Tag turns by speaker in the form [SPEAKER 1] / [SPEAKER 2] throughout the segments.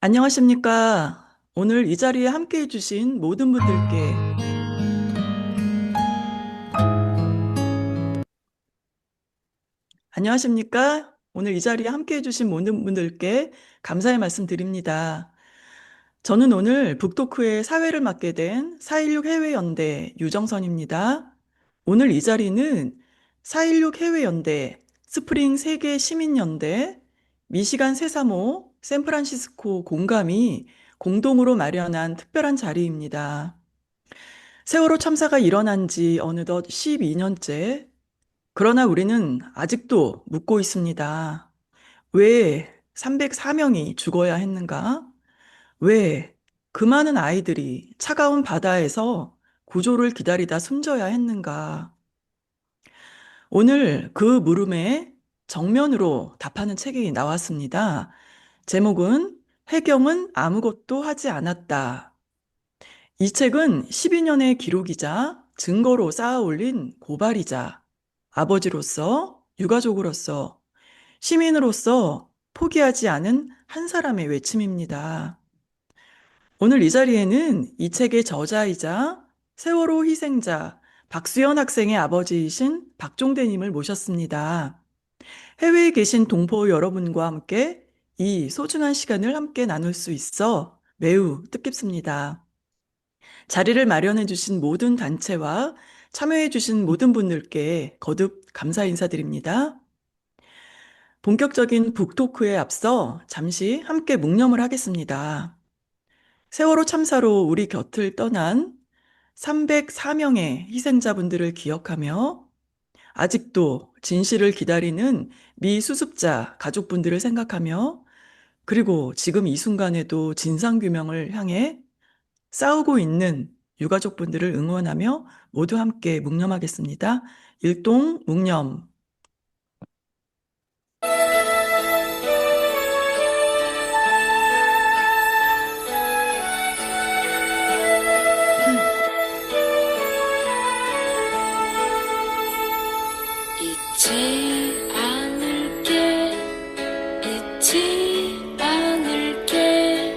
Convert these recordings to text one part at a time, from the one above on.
[SPEAKER 1] 안녕하십니까. 오늘 이 자리에 함께 해주신 모든 분들께 안녕하십니까. 오늘 이 자리에 함께 해주신 모든 분들께 감사의 말씀 드립니다. 저는 오늘 북토크의 사회를 맡게 된 4.16 해외연대 유정선입니다. 오늘 이 자리는 4.16 해외연대, 스프링 세계 시민연대, 미시간 세사모, 샌프란시스코 공감이 공동으로 마련한 특별한 자리입니다. 세월호 참사가 일어난 지 어느덧 12년째. 그러나 우리는 아직도 묻고 있습니다. 왜 304명이 죽어야 했는가? 왜 그 많은 아이들이 차가운 바다에서 구조를 기다리다 숨져야 했는가? 오늘 그 물음에 정면으로 답하는 책이 나왔습니다. 제목은 해경은 아무것도 하지 않았다. 이 책은 12년의 기록이자 증거로 쌓아 올린 고발이자 아버지로서, 유가족으로서, 시민으로서 포기하지 않은 한 사람의 외침입니다. 오늘 이 자리에는 이 책의 저자이자 세월호 희생자 박수연 학생의 아버지이신 박종대님을 모셨습니다. 해외에 계신 동포 여러분과 함께 이 소중한 시간을 함께 나눌 수 있어 매우 뜻깊습니다. 자리를 마련해 주신 모든 단체와 참여해 주신 모든 분들께 거듭 감사 인사드립니다. 본격적인 북토크에 앞서 잠시 함께 묵념을 하겠습니다. 세월호 참사로 우리 곁을 떠난 304명의 희생자분들을 기억하며 아직도 진실을 기다리는 미수습자 가족분들을 생각하며 그리고 지금 이 순간에도 진상규명을 향해 싸우고 있는 유가족분들을 응원하며 모두 함께 묵념하겠습니다. 일동 묵념.
[SPEAKER 2] 잊지 않을게, 잊지 않을게,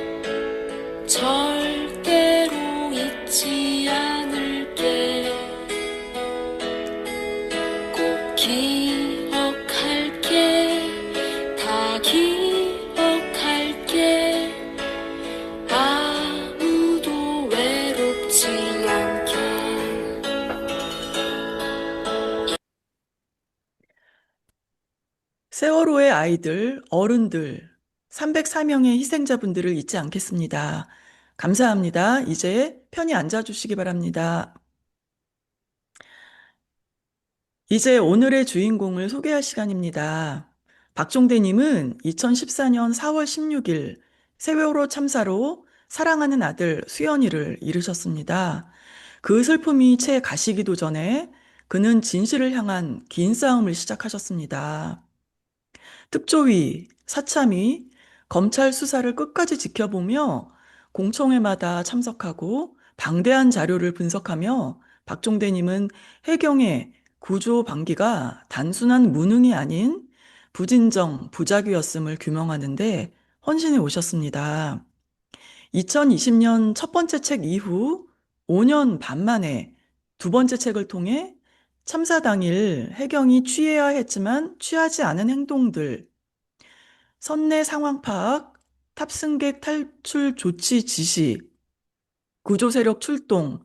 [SPEAKER 2] 절대로 잊지 않을게. 꼭 기억할게, 다 기억할게. 아무도 외롭지 않게.
[SPEAKER 1] 세월호의 아이들, 어른들, 304명의 희생자분들을 잊지 않겠습니다. 감사합니다. 이제 편히 앉아주시기 바랍니다. 이제 오늘의 주인공을 소개할 시간입니다. 박종대님은 2014년 4월 16일 세월호 참사로 사랑하는 아들 수연이를 잃으셨습니다. 그 슬픔이 채 가시기도 전에 그는 진실을 향한 긴 싸움을 시작하셨습니다. 특조위, 사참위, 검찰 수사를 끝까지 지켜보며 공청회마다 참석하고 방대한 자료를 분석하며 박종대님은 해경의 구조 방기가 단순한 무능이 아닌 부진정, 부작위였음을 규명하는데 헌신해 오셨습니다. 2020년 첫 번째 책 이후 5년 반 만에 두 번째 책을 통해 참사 당일 해경이 취해야 했지만 취하지 않은 행동들, 선내 상황 파악, 탑승객 탈출 조치 지시, 구조 세력 출동,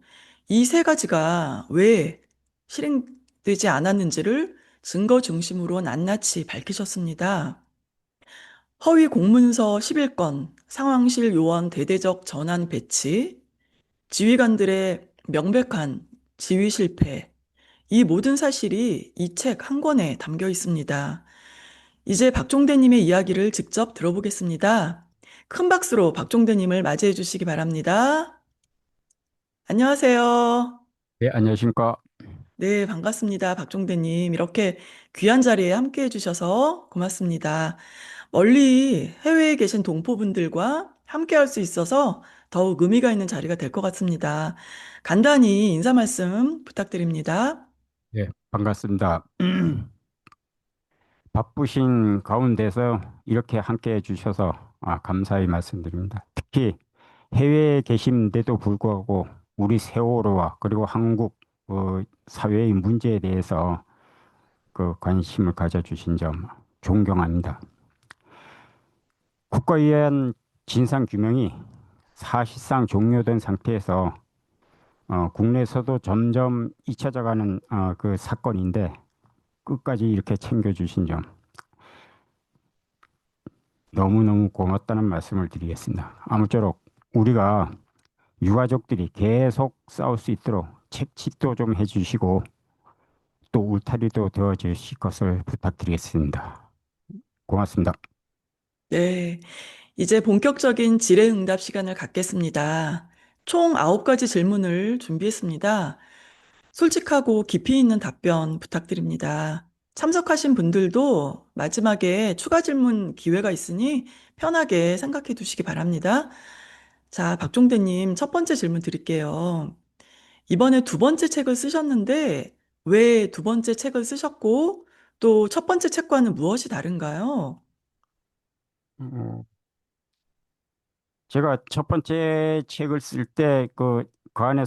[SPEAKER 1] 이 세 가지가 왜 실행되지 않았는지를 증거 중심으로 낱낱이 밝히셨습니다. 허위 공문서 11건, 상황실 요원 대대적 전환 배치, 지휘관들의 명백한 지휘 실패, 이 모든 사실이 이 책 한 권에 담겨 있습니다. 이제 박종대님의 이야기를 직접 들어보겠습니다. 큰 박수로 박종대님을 맞이해 주시기 바랍니다. 안녕하세요.
[SPEAKER 3] 네, 안녕하십니까.
[SPEAKER 1] 네, 반갑습니다. 박종대님. 이렇게 귀한 자리에 함께 해주셔서 고맙습니다. 멀리 해외에 계신 동포분들과 함께 할 수 있어서 더욱 의미가 있는 자리가 될 것 같습니다. 간단히 인사 말씀 부탁드립니다.
[SPEAKER 3] 네, 반갑습니다. 바쁘신 가운데서 이렇게 함께 해주셔서 감사히 말씀드립니다. 특히 해외에 계신데도 불구하고 우리 세월호와 그리고 한국 사회의 문제에 대해서 그 관심을 가져주신 점 존경합니다. 국가에 의한 진상규명이 사실상 종료된 상태에서 국내에서도 점점 잊혀져가는 그 사건인데 끝까지 이렇게 챙겨주신 점 너무너무 고맙다는 말씀을 드리겠습니다. 아무쪼록 우리가 유가족들이 계속 싸울 수 있도록 책짓도 좀 해주시고 또 울타리도 되어주실 것을 부탁드리겠습니다. 고맙습니다.
[SPEAKER 1] 네, 이제 본격적인 질의응답 시간을 갖겠습니다. 총 9가지 질문을 준비했습니다. 솔직하고 깊이 있는 답변 부탁드립니다. 참석하신 분들도 마지막에 추가 질문 기회가 있으니 편하게 생각해 두시기 바랍니다. 자, 박종대님, 첫 번째 질문 드릴게요. 이번에 두 번째 책을 쓰셨는데, 왜 두 번째 책을 쓰셨고, 또 첫 번째 책과는 무엇이 다른가요?
[SPEAKER 3] 어, 제가 첫 번째 책을 쓸 때 그 안에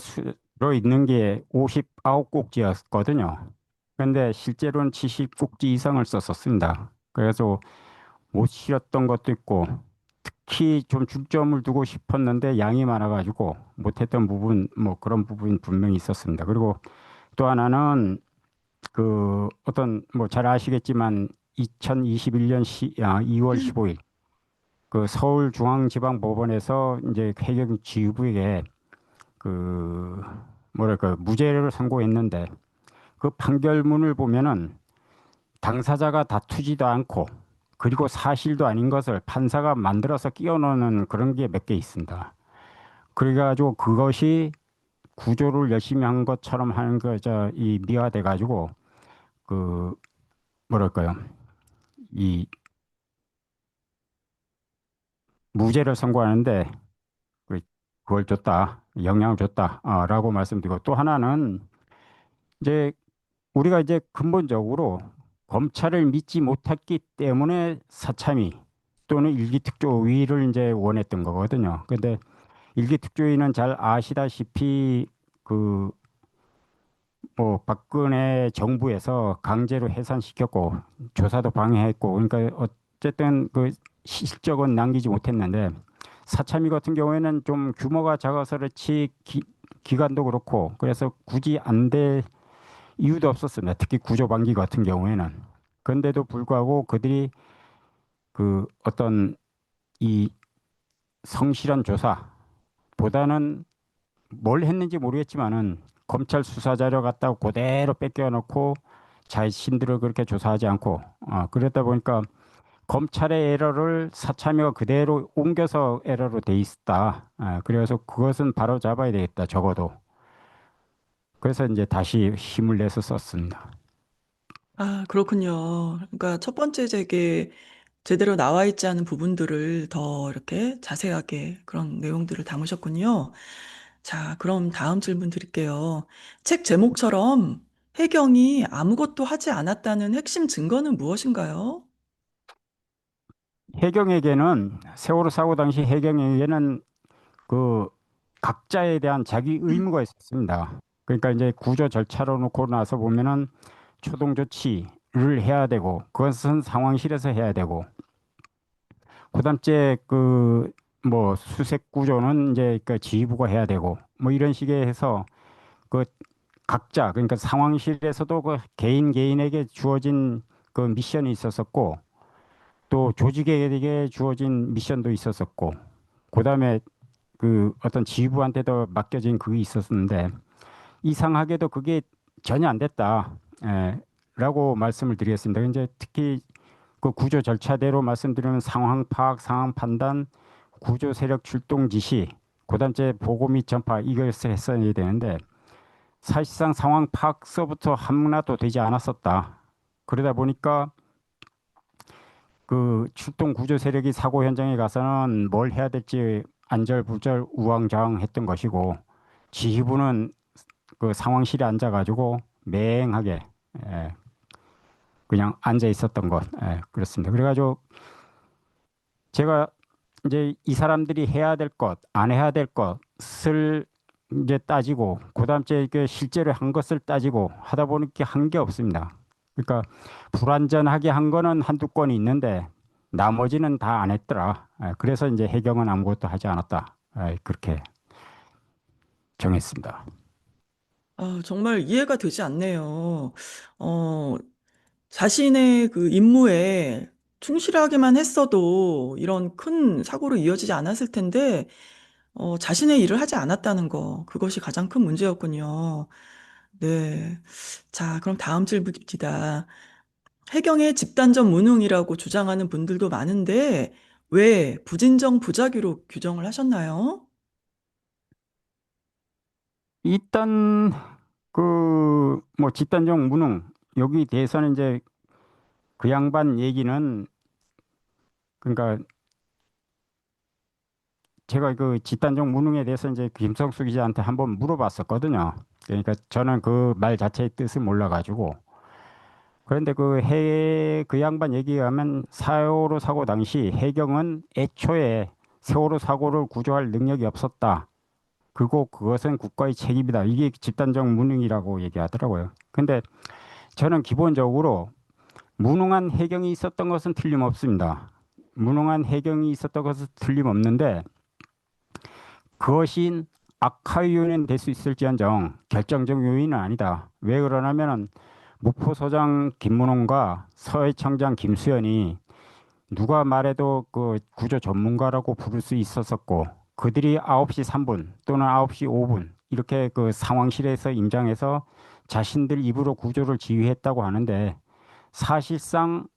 [SPEAKER 3] 들어있는 게 59꼭지였거든요. 근데 실제로는 70꼭지 이상을 썼었습니다. 그래서 못 실었던 것도 있고 특히 좀 중점을 두고 싶었는데 양이 많아가지고 못했던 부분 뭐 그런 부분이 분명히 있었습니다. 그리고 또 하나는 그 어떤 뭐 잘 아시겠지만 2021년 2월 15일 그 서울중앙지방법원에서 이제 해경 지휘부에게 그 뭐랄까 무죄를 선고했는데 그 판결문을 보면은 당사자가 다투지도 않고 그리고 사실도 아닌 것을 판사가 만들어서 끼워 넣는 그런 게 몇 개 있습니다. 그래가지고 그것이 구조를 열심히 한 것처럼 하는 거저 이 미화돼 가지고 그 뭐랄까요? 이 무죄를 선고하는데 그- 그걸 줬다, 영향을 줬다라고 말씀드리고, 또 하나는 이제 우리가 이제 근본적으로 검찰을 믿지 못했기 때문에 사참위 또는 일기특조위를 이제 원했던 거거든요. 근데 일기특조위는 잘 아시다시피 그 뭐 박근혜 정부에서 강제로 해산시켰고 조사도 방해했고, 그러니까 어쨌든 그 실적은 남기지 못했는데, 사참위 같은 경우에는 좀 규모가 작아서 그렇지 기간도 그렇고 그래서 굳이 안 될 이유도 없었습니다. 특히 구조반기 같은 경우에는. 그런데도 불구하고 그들이 그 어떤 이 성실한 조사보다는 뭘 했는지 모르겠지만은 검찰 수사 자료 갖다가 그대로 뺏겨놓고 자신들을 그렇게 조사하지 않고, 그러다 보니까 검찰의 에러를 사참위가 그대로 옮겨서 에러로 돼 있다. 그래서 그것은 바로 잡아야 되겠다, 적어도. 그래서 이제 다시 힘을 내서 썼습니다.
[SPEAKER 1] 아, 그렇군요. 그러니까 첫 번째 제게 제대로 나와 있지 않은 부분들을 더 이렇게 자세하게 그런 내용들을 담으셨군요. 자, 그럼 다음 질문 드릴게요. 책 제목처럼 해경이 아무것도 하지 않았다는 핵심 증거는 무엇인가요?
[SPEAKER 3] 해경에게는 세월호 사고 당시 해경에게는 그 각자에 대한 자기 의무가 있었습니다. 그러니까 이제 구조 절차로 놓고 나서 보면은 초동 조치를 해야 되고, 그것은 상황실에서 해야 되고, 그다음째 그 뭐 수색 구조는 이제 그 지휘부가 해야 되고, 뭐 이런 식의 해서 그 각자, 그러니까 상황실에서도 그 개인 개인에게 주어진 그 미션이 있었었고, 또 조직에게 주어진 미션도 있었었고, 그다음에 그 어떤 지휘부한테도 맡겨진 그게 있었는데, 이상하게도 그게 전혀 안 됐다. 라고 말씀을 드리겠습니다. 이제 특히 그 구조 절차대로 말씀드리면 상황 파악, 상황 판단, 구조 세력 출동 지시, 그다음째 보고 및 전파, 이것을 했어야 되는데 사실상 상황 파악서부터 하나도 되지 않았었다. 그러다 보니까 그 출동 구조 세력이 사고 현장에 가서는 뭘 해야 될지 안절부절 우왕좌왕했던 것이고, 지휘부는 그 상황실에 앉아가지고 맹하게 예, 그냥 앉아 있었던 것. 그렇습니다. 그래가지고 제가 이제 이 사람들이 해야 될 것, 안 해야 될 것을 이제 따지고, 그다음 째 이게 실제로 한 것을 따지고 하다 보니까 한 게 없습니다. 그러니까 불완전하게 한 거는 한두 건이 있는데 나머지는 다 안 했더라. 그래서 이제 해경은 아무것도 하지 않았다. 그렇게 정했습니다.
[SPEAKER 1] 아, 정말 이해가 되지 않네요. 어, 자신의 그 임무에 충실하게만 했어도 이런 큰 사고로 이어지지 않았을 텐데, 자신의 일을 하지 않았다는 거, 그것이 가장 큰 문제였군요. 네. 자, 그럼 다음 질문입니다. 해경의 집단적 무능이라고 주장하는 분들도 많은데, 왜 부진정 부작위로 규정을 하셨나요?
[SPEAKER 3] 일단 그 뭐 집단적 무능 여기 대해서는 이제 그 양반 얘기는, 그러니까 제가 그 집단적 무능에 대해서 이제 김성수 기자한테 한번 물어봤었거든요. 그러니까 저는 그 말 자체의 뜻을 몰라가지고. 그런데 그 양반 얘기하면 세월호 사고 당시 해경은 애초에 세월호 사고를 구조할 능력이 없었다. 그리고 그것은 국가의 책임이다. 이게 집단적 무능이라고 얘기하더라고요. 근데 저는 기본적으로 무능한 해경이 있었던 것은 틀림없습니다. 무능한 해경이 있었던 것은 틀림없는데, 그것이 악화의 요인은 될 수 있을지언정 결정적 요인은 아니다. 왜 그러냐면은 무포소장 김문홍과 서해청장 김수현이 누가 말해도 그 구조 전문가라고 부를 수 있었었고, 그들이 9시 3분 또는 9시 5분 이렇게 그 상황실에서 임장해서 자신들 입으로 구조를 지휘했다고 하는데, 사실상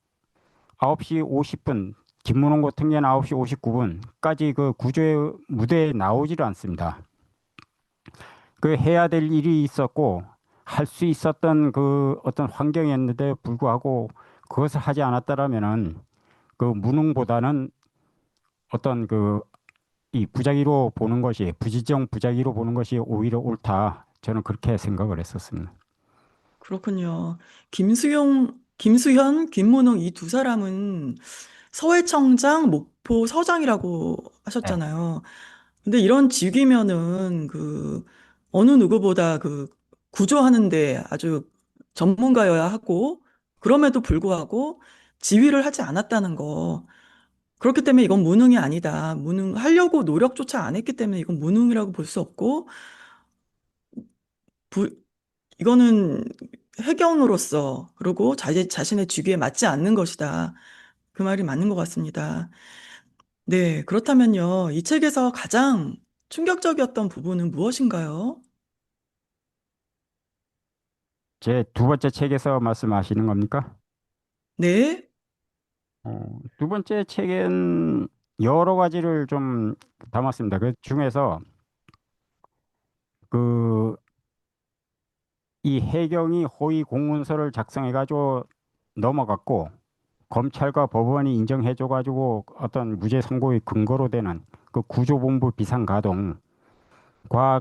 [SPEAKER 3] 9시 50분, 김문홍 같은 경우는 9시 59분까지 그 구조의 무대에 나오지를 않습니다. 그 해야 될 일이 있었고 할 수 있었던 그 어떤 환경이었는데 불구하고 그것을 하지 않았다라면은 그 무능보다는 어떤 그 이 부작위로 보는 것이 부지정 부작위로 보는 것이 오히려 옳다. 저는 그렇게 생각을 했었습니다.
[SPEAKER 1] 그렇군요. 김수현, 김문홍 이 두 사람은 서해청장, 목포 서장이라고
[SPEAKER 3] 네.
[SPEAKER 1] 하셨잖아요. 근데 이런 직위면은 그 어느 누구보다 그 구조하는데 아주 전문가여야 하고 그럼에도 불구하고 지휘를 하지 않았다는 거. 그렇기 때문에 이건 무능이 아니다. 무능하려고 노력조차 안 했기 때문에 이건 무능이라고 볼 수 없고 부, 이거는 해경으로서 그리고 자신의 직위에 맞지 않는 것이다. 그 말이 맞는 것 같습니다. 네, 그렇다면요. 이 책에서 가장 충격적이었던 부분은 무엇인가요?
[SPEAKER 3] 제 두 번째 책에서 말씀하시는 겁니까?
[SPEAKER 1] 네,
[SPEAKER 3] 두 번째 책엔 여러 가지를 좀 담았습니다. 그 중에서 그 이 해경이 허위 공문서를 작성해가지고 넘어갔고 검찰과 법원이 인정해줘가지고 어떤 무죄 선고의 근거로 되는 그 구조본부 비상가동과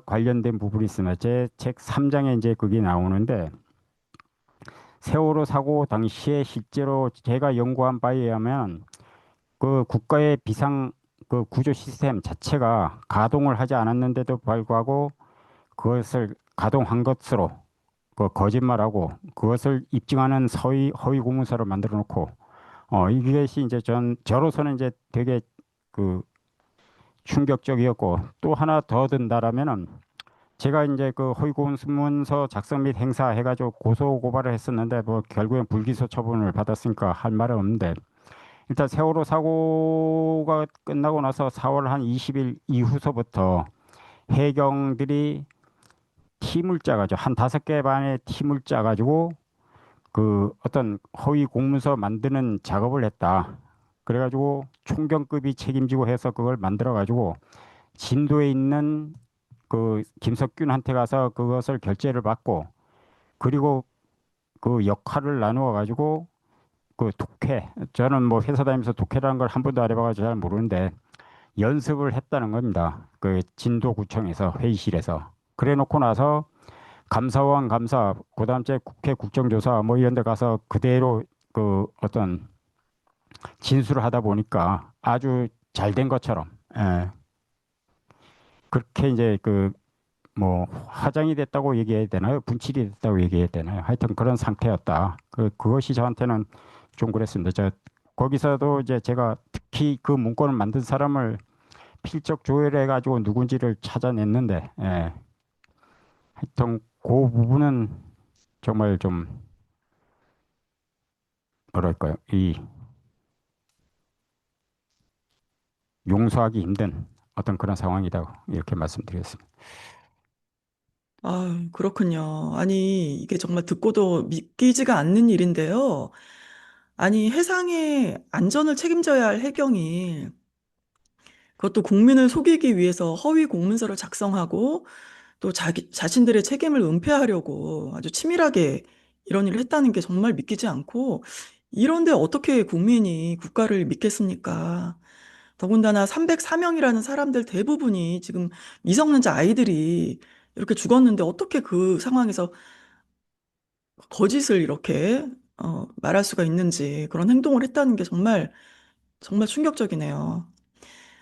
[SPEAKER 3] 관련된 부분이 있습니다. 제 책 3장에 이제 그게 나오는데 세월호 사고 당시에 실제로 제가 연구한 바에 의하면 그 국가의 비상 그 구조 시스템 자체가 가동을 하지 않았는데도 불구하고 그것을 가동한 것으로 그 거짓말하고 그것을 입증하는 허위 공문서를 만들어 놓고 이것이 이제 저로서는 이제 되게 그 충격적이었고 또 하나 더 든다라면은 제가 이제 그 허위 공문서 작성 및 행사 해가지고 고소 고발을 했었는데 뭐 결국엔 불기소 처분을 받았으니까 할 말은 없는데 일단 세월호 사고가 끝나고 나서 4월 한 20일 이후서부터 해경들이 팀을 짜가지고 한 5개 반의 팀을 짜가지고 그 어떤 허위 공문서 만드는 작업을 했다. 그래가지고 총경급이 책임지고 해서 그걸 만들어가지고 진도에 있는 그 김석균한테 가서 그것을 결재를 받고 그리고 그 역할을 나누어 가지고 그 독해 저는 뭐 회사 다니면서 독해라는 걸 한 번도 안 해봐가지고 잘 모르는데 연습을 했다는 겁니다. 그 진도구청에서 회의실에서 그래 놓고 나서 감사원 감사 그다음 째 국회 국정조사 뭐 이런 데 가서 그대로 그 어떤 진술을 하다 보니까 아주 잘 된 것처럼 그렇게 이제 그 뭐 화장이 됐다고 얘기해야 되나요? 분칠이 됐다고 얘기해야 되나요? 하여튼 그런 상태였다. 그것이 저한테는 좀 그랬습니다. 거기서도 이제 제가 특히 그 문건을 만든 사람을 필적 조회를 해가지고 누군지를 찾아냈는데, 하여튼 그 부분은 정말 좀 뭐랄까요? 이 용서하기 힘든 어떤 그런 상황이다 이렇게 말씀드리겠습니다.
[SPEAKER 1] 아, 그렇군요. 아니, 이게 정말 듣고도 믿기지가 않는 일인데요. 아니, 해상의 안전을 책임져야 할 해경이 그것도 국민을 속이기 위해서 허위 공문서를 작성하고 또 자신들의 책임을 은폐하려고 아주 치밀하게 이런 일을 했다는 게 정말 믿기지 않고 이런데 어떻게 국민이 국가를 믿겠습니까? 더군다나 304명이라는 사람들 대부분이 지금 미성년자 아이들이 이렇게 죽었는데 어떻게 그 상황에서 거짓을 이렇게 말할 수가 있는지 그런 행동을 했다는 게 정말 정말 충격적이네요.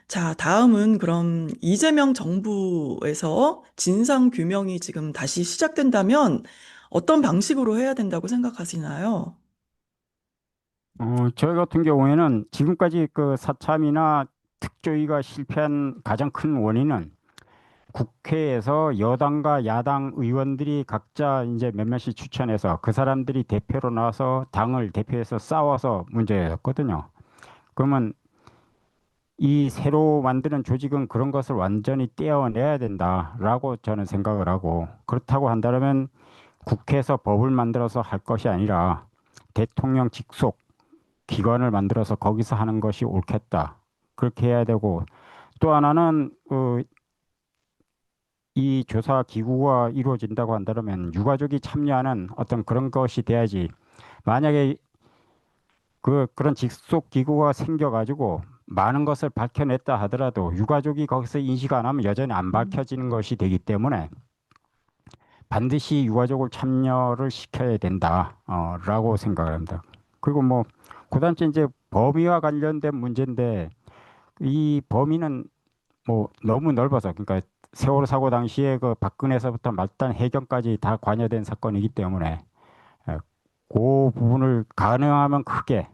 [SPEAKER 1] 자, 다음은 그럼 이재명 정부에서 진상 규명이 지금 다시 시작된다면 어떤 방식으로 해야 된다고 생각하시나요?
[SPEAKER 3] 저희 같은 경우에는 지금까지 그 사참이나 특조위가 실패한 가장 큰 원인은 국회에서 여당과 야당 의원들이 각자 이제 몇몇씩 추천해서 그 사람들이 대표로 나와서 당을 대표해서 싸워서 문제였거든요. 그러면 이 새로 만드는 조직은 그런 것을 완전히 떼어내야 된다라고 저는 생각을 하고 그렇다고 한다면 국회에서 법을 만들어서 할 것이 아니라 대통령 직속 기관을 만들어서 거기서 하는 것이 옳겠다. 그렇게 해야 되고 또 하나는 이 조사 기구가 이루어진다고 한다면 유가족이 참여하는 어떤 그런 것이 돼야지. 만약에 그런 직속 기구가 생겨가지고 많은 것을 밝혀냈다 하더라도 유가족이 거기서 인식 안 하면 여전히 안
[SPEAKER 1] 음.
[SPEAKER 3] 밝혀지는 것이 되기 때문에 반드시 유가족을 참여를 시켜야 된다, 라고 생각을 합니다. 그리고 뭐, 그다음에 이제 범위와 관련된 문제인데 이 범위는 뭐 너무 넓어서 그러니까 세월호 사고 당시에 그 박근혜서부터 말단 해경까지 다 관여된 사건이기 때문에 예, 그 부분을 가능하면 크게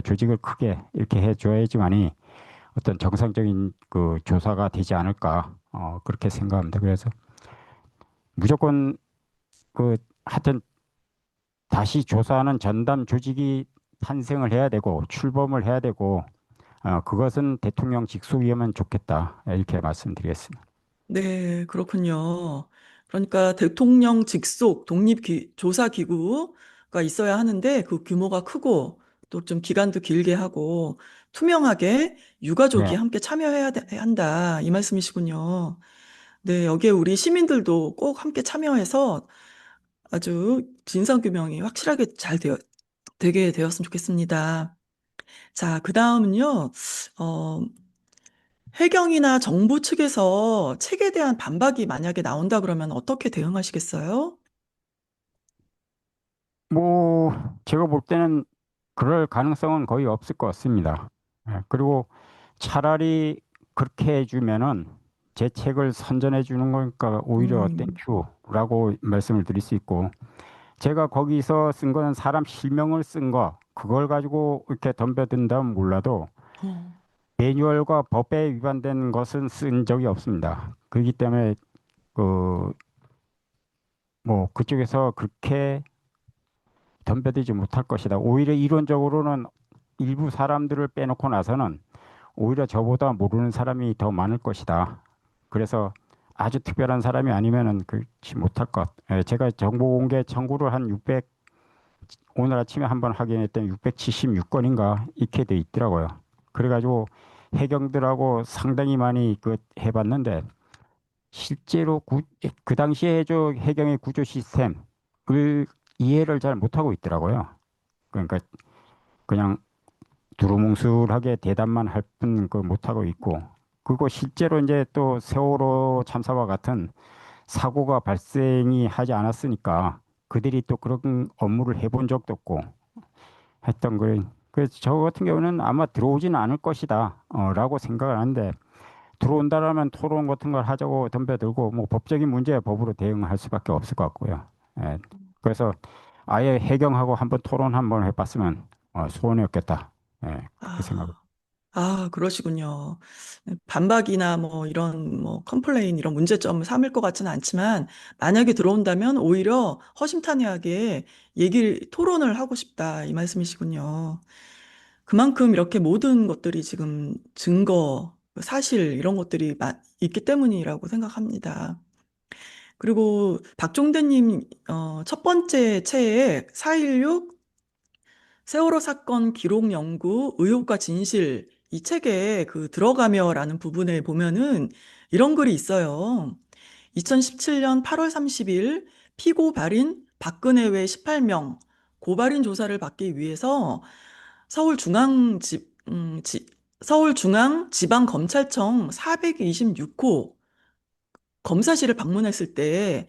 [SPEAKER 3] 조직을 크게 이렇게 해줘야지만이 어떤 정상적인 그 조사가 되지 않을까 그렇게 생각합니다. 그래서 무조건 그 하여튼 다시 조사하는 전담 조직이 탄생을 해야 되고 출범을 해야 되고 그것은 대통령 직속이면 좋겠다 이렇게 말씀드리겠습니다.
[SPEAKER 1] 네, 그렇군요. 그러니까 대통령 직속 독립조사기구가 있어야 하는데 그 규모가 크고 또 좀 기간도 길게 하고 투명하게 유가족이
[SPEAKER 3] 네.
[SPEAKER 1] 함께 한다. 이 말씀이시군요. 네, 여기에 우리 시민들도 꼭 함께 참여해서 아주 진상규명이 확실하게 되게 되었으면 좋겠습니다. 자, 그 다음은요, 어, 해경이나 정부 측에서 책에 대한 반박이 만약에 나온다 그러면 어떻게 대응하시겠어요?
[SPEAKER 3] 뭐 제가 볼 때는 그럴 가능성은 거의 없을 것 같습니다. 예, 그리고 차라리 그렇게 해주면은 제 책을 선전해 주는 거니까 오히려
[SPEAKER 1] 음,
[SPEAKER 3] 땡큐라고 말씀을 드릴 수 있고 제가 거기서 쓴 거는 사람 실명을 쓴 거 그걸 가지고 이렇게 덤벼든다면 몰라도
[SPEAKER 1] 어,
[SPEAKER 3] 매뉴얼과 법에 위반된 것은 쓴 적이 없습니다. 그렇기 때문에 그 뭐 그쪽에서 그렇게 덤벼들지 못할 것이다. 오히려 이론적으로는 일부 사람들을 빼놓고 나서는 오히려 저보다 모르는 사람이 더 많을 것이다. 그래서 아주 특별한 사람이 아니면은 그렇지 못할 것. 제가 정보 공개 청구를 한 600, 오늘 아침에 한번 확인했더니 676건인가 이렇게 돼 있더라고요. 그래가지고 해경들하고 상당히 많이 그 해봤는데 실제로 그 당시에 저 해경의 구조 시스템을 이해를 잘 못하고 있더라고요. 그러니까 그냥 두루뭉술하게 대답만 할 뿐 그 못하고 있고 그리고 실제로 이제 또 세월호 참사와 같은 사고가 발생이 하지 않았으니까 그들이 또 그런 업무를 해본 적도 없고 했던 걸 그래서 저 같은 경우는 아마 들어오지는 않을 것이다 라고 생각을 하는데 들어온다라면 토론 같은 걸 하자고 덤벼들고 뭐 법적인 문제에 법으로 대응할 수밖에 없을 것 같고요. 예. 그래서 아예 해경하고 한번 토론 한번 해봤으면 소원이었겠다. 예, 그렇게 생각을.
[SPEAKER 1] 아, 그러시군요. 반박이나 뭐 이런 뭐 컴플레인 이런 문제점을 삼을 것 같지는 않지만 만약에 들어온다면 오히려 허심탄회하게 토론을 하고 싶다. 이 말씀이시군요. 그만큼 이렇게 모든 것들이 지금 증거, 사실 이런 것들이 있기 때문이라고 생각합니다. 그리고 박종대님 첫 번째 책에 4.16 세월호 사건 기록 연구 의혹과 진실 이 책에 그 들어가며라는 부분에 보면은 이런 글이 있어요. 2017년 8월 30일 피고 발인 박근혜 외 18명 고발인 조사를 받기 위해서 서울중앙지방검찰청 426호 검사실을 방문했을 때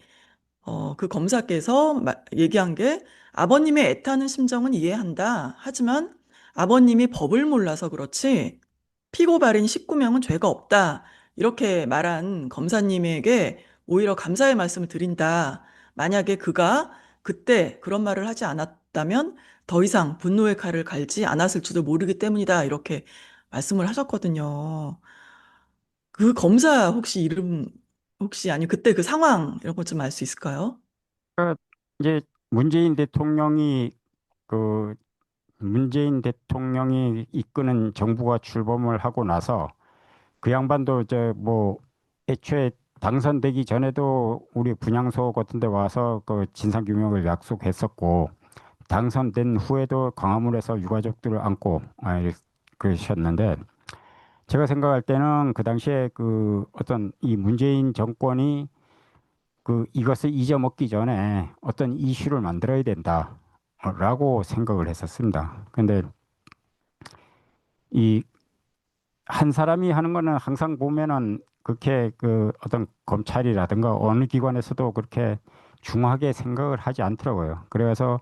[SPEAKER 1] 그 검사께서 얘기한 게 아버님의 애타는 심정은 이해한다. 하지만 아버님이 법을 몰라서 그렇지 피고 발인 19명은 죄가 없다. 이렇게 말한 검사님에게 오히려 감사의 말씀을 드린다. 만약에 그가 그때 그런 말을 하지 않았다면 더 이상 분노의 칼을 갈지 않았을지도 모르기 때문이다. 이렇게 말씀을 하셨거든요. 그 검사 혹시 이름 혹시 아니 그때 그 상황 이런 것 좀 알 수 있을까요?
[SPEAKER 3] 그러니까 이제 문재인 대통령이 그 문재인 대통령이 이끄는 정부가 출범을 하고 나서 그 양반도 이제 뭐 애초에 당선되기 전에도 우리 분향소 같은 데 와서 그 진상규명을 약속했었고 당선된 후에도 광화문에서 유가족들을 안고 그러셨는데 제가 생각할 때는 그 당시에 그 어떤 이 문재인 정권이 그 이것을 잊어먹기 전에 어떤 이슈를 만들어야 된다라고 생각을 했었습니다. 근데 이 한 사람이 하는 거는 항상 보면은 그렇게 그 어떤 검찰이라든가 어느 기관에서도 그렇게 중하게 생각을 하지 않더라고요. 그래서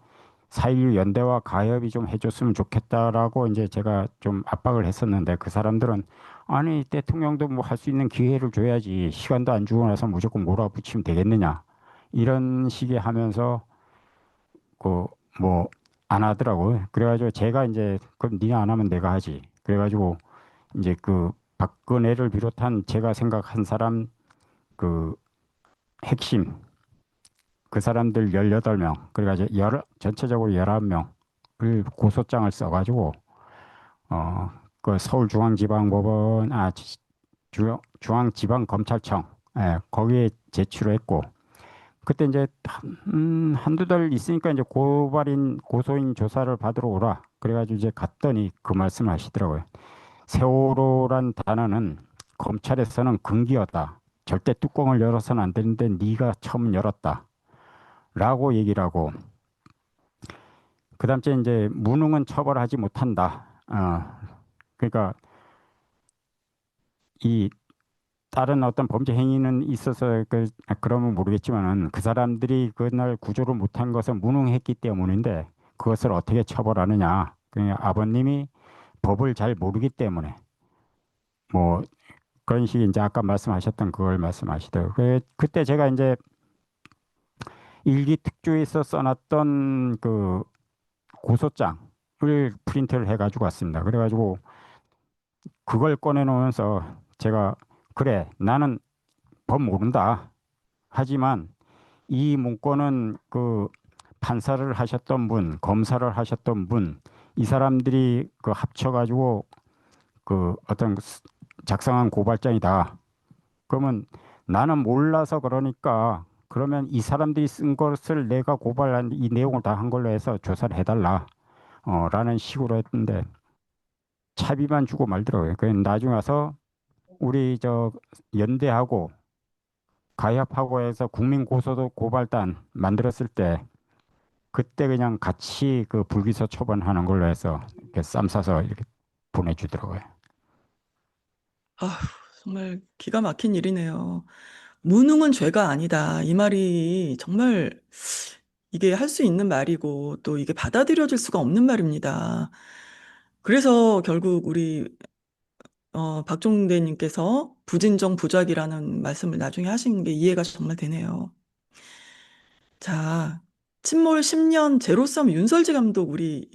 [SPEAKER 3] 4.16 연대와 가협이 좀 해줬으면 좋겠다라고 이제 제가 좀 압박을 했었는데 그 사람들은 아니 대통령도 뭐 할 수 있는 기회를 줘야지 시간도 안 주고 나서 무조건 몰아붙이면 되겠느냐 이런 식의 하면서 그 뭐 안 하더라고요. 그래가지고 제가 이제 그럼 니네 안 하면 내가 하지. 그래가지고 이제 그 박근혜를 비롯한 제가 생각한 사람 그 핵심 그 사람들 18명 그래가지고 전체적으로 11명을 고소장을 써가지고 그 서울중앙지방법원 중앙지방검찰청 거기에 제출을 했고 그때 이제 한두 달 있으니까 이제 고소인 조사를 받으러 오라 그래가지고 이제 갔더니 그 말씀을 하시더라고요. 세월호란 단어는 검찰에서는 금기였다. 절대 뚜껑을 열어서는 안 되는데 네가 처음 열었다. 라고 얘기를 하고 그다음에 이제 무능은 처벌하지 못한다. 그러니까 이 다른 어떤 범죄 행위는 있어서 그러면 모르겠지만은 그 사람들이 그날 구조를 못한 것은 무능했기 때문인데 그것을 어떻게 처벌하느냐. 그냥 아버님이 법을 잘 모르기 때문에 뭐 그런 식의 이제 아까 말씀하셨던 그걸 말씀하시더라고요. 그때 제가 이제 일기 특조에서 써놨던 그 고소장을 프린트를 해가지고 왔습니다. 그래가지고 그걸 꺼내놓으면서 제가 그래 나는 법 모른다. 하지만 이 문건은 그 판사를 하셨던 분, 검사를 하셨던 분, 이 사람들이 그 합쳐가지고 그 어떤 작성한 고발장이다. 그러면 나는 몰라서 그러니까 그러면 이 사람들이 쓴 것을 내가 고발한 이 내용을 다 한 걸로 해서 조사를 해달라. 라는 식으로 했는데 차비만 주고 말더라고요. 그 나중에 와서 우리 저 연대하고 가협하고 해서 국민고소도 고발단 만들었을 때 그때 그냥 같이 그 불기소 처분하는 걸로 해서 이렇게 쌈 싸서 이렇게 보내주더라고요.
[SPEAKER 1] 아, 정말 기가 막힌 일이네요. 무능은 죄가 아니다. 이 말이 정말 이게 할 수 있는 말이고 또 이게 받아들여질 수가 없는 말입니다. 그래서 결국 우리 박종대님께서 부진정 부작이라는 말씀을 나중에 하신 게 이해가 정말 되네요. 자, 침몰 10년 제로섬 윤설지 감독 우리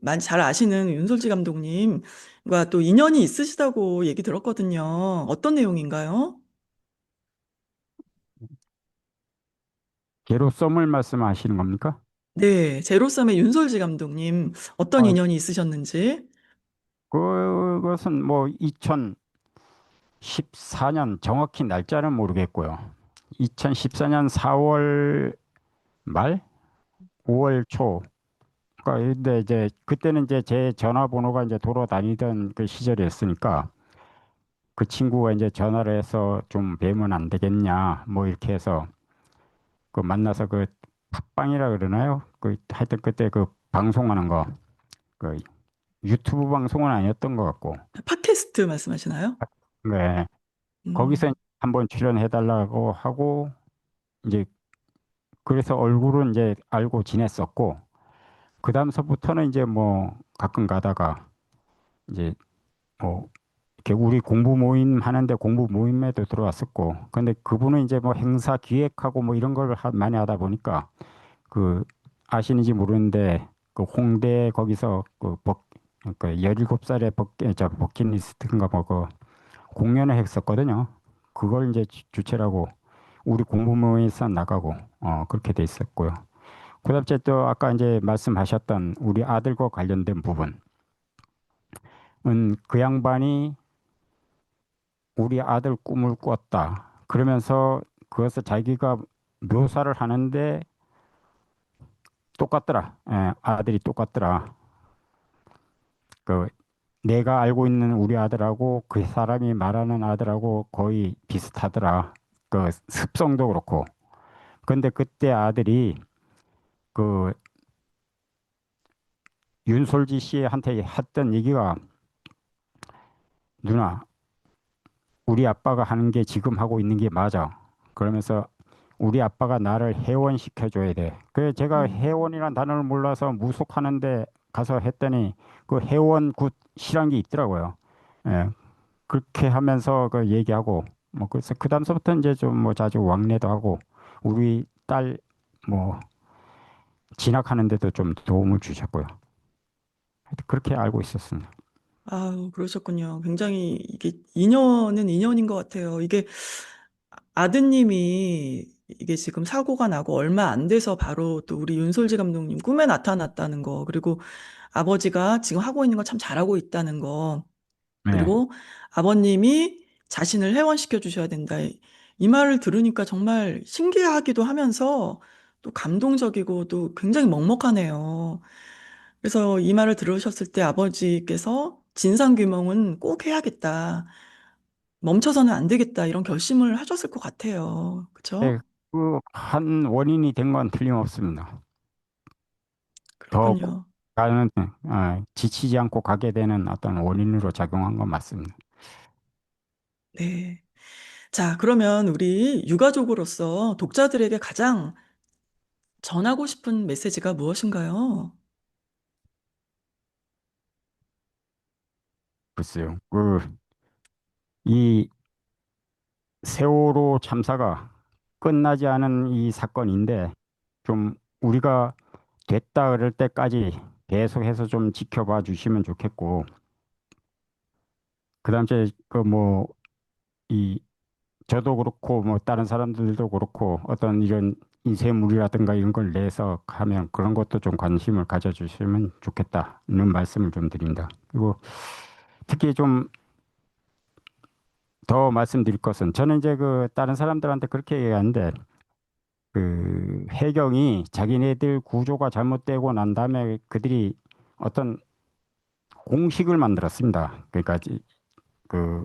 [SPEAKER 1] 많이 잘 아시는 윤설지 감독님과 또 인연이 있으시다고 얘기 들었거든요. 어떤 내용인가요?
[SPEAKER 3] 제로섬을 말씀하시는 겁니까?
[SPEAKER 1] 네, 제로섬의 윤설지 감독님 어떤
[SPEAKER 3] 아,
[SPEAKER 1] 인연이 있으셨는지.
[SPEAKER 3] 그것은 뭐 2014년 정확히 날짜는 모르겠고요. 2014년 4월 말, 5월 초. 그러니까 근데 이제 그때는 이제 제 전화번호가 이제 돌아다니던 그 시절이었으니까 그 친구가 이제 전화를 해서 좀 뵈면 안 되겠냐 뭐 이렇게 해서 그 만나서 그 팟빵이라 그러나요? 그 하여튼 그때 그 방송하는 거 그 유튜브 방송은 아니었던 것 같고
[SPEAKER 1] 팟캐스트 말씀하시나요?
[SPEAKER 3] 네 거기서
[SPEAKER 1] 음,
[SPEAKER 3] 한번 출연해 달라고 하고 이제 그래서 얼굴은 이제 알고 지냈었고 그 다음서부터는 이제 뭐 가끔 가다가 이제 뭐 이렇게 우리 공부 모임 하는데 공부 모임에도 들어왔었고 근데 그분은 이제 뭐 행사 기획하고 뭐 이런 걸 많이 하다 보니까 그 아시는지 모르는데 그 홍대 거기서 그 17살의 버킷리스트인가 뭐 그 공연을 했었거든요. 그걸 이제 주최라고 우리 공부모임에서 나가고 그렇게 돼 있었고요. 그다음에 또 아까 이제 말씀하셨던 우리 아들과 관련된 부분은 그 양반이 우리 아들 꿈을 꿨다. 그러면서 그것을 자기가 묘사를 하는데 똑같더라. 아들이 똑같더라. 그 내가 알고 있는 우리 아들하고 그 사람이 말하는 아들하고 거의 비슷하더라. 그 습성도 그렇고. 근데 그때 아들이 그 윤솔지 씨한테 했던 얘기가 누나, 우리 아빠가 하는 게 지금 하고 있는 게 맞아. 그러면서 우리 아빠가 나를 회원시켜줘야 돼. 그래 제가
[SPEAKER 1] 음.
[SPEAKER 3] 회원이라는 단어를 몰라서 무속하는데 가서 했더니 그 회원 굿이란 게 있더라고요. 예, 그렇게 하면서 그 얘기하고 뭐 그래서 그 다음서부터 이제 좀 뭐 자주 왕래도 하고 우리 딸 뭐 진학하는 데도 좀 도움을 주셨고요. 하여튼 그렇게 알고 있었습니다.
[SPEAKER 1] 아, 그러셨군요. 굉장히 이게 인연은 인연인 것 같아요. 이게 아드님이 이게 지금 사고가 나고 얼마 안 돼서 바로 또 우리 윤솔지 감독님 꿈에 나타났다는 거, 그리고 아버지가 지금 하고 있는 거 참 잘하고 있다는 거,
[SPEAKER 3] 네.
[SPEAKER 1] 그리고 아버님이 자신을 회원시켜 주셔야 된다. 이 말을 들으니까 정말 신기하기도 하면서 또 감동적이고 또 굉장히 먹먹하네요. 그래서 이 말을 들으셨을 때 아버지께서 진상규명은 꼭 해야겠다. 멈춰서는 안 되겠다. 이런 결심을 하셨을 것 같아요.
[SPEAKER 3] 네,
[SPEAKER 1] 그쵸?
[SPEAKER 3] 그 한 원인이 된 건 틀림없습니다. 더
[SPEAKER 1] 그렇군요.
[SPEAKER 3] 가는 지치지 않고 가게 되는 어떤 원인으로 작용한 건 맞습니다.
[SPEAKER 1] 네. 자, 그러면 우리 유가족으로서 독자들에게 가장 전하고 싶은 메시지가 무엇인가요?
[SPEAKER 3] 글쎄요. 이 세월호 참사가 끝나지 않은 이 사건인데 좀 우리가 됐다 그럴 때까지 계속해서 좀 지켜봐 주시면 좋겠고 그다음에 그뭐 이 저도 그렇고 뭐 다른 사람들도 그렇고 어떤 이런 인쇄물이라든가 이런 걸 내서 하면 그런 것도 좀 관심을 가져주시면 좋겠다는 말씀을 좀 드립니다. 그리고 특히 좀 더 말씀드릴 것은 저는 이제 그 다른 사람들한테 그렇게 얘기하는데 그 해경이 자기네들 구조가 잘못되고 난 다음에 그들이 어떤 공식을 만들었습니다. 그러니까 그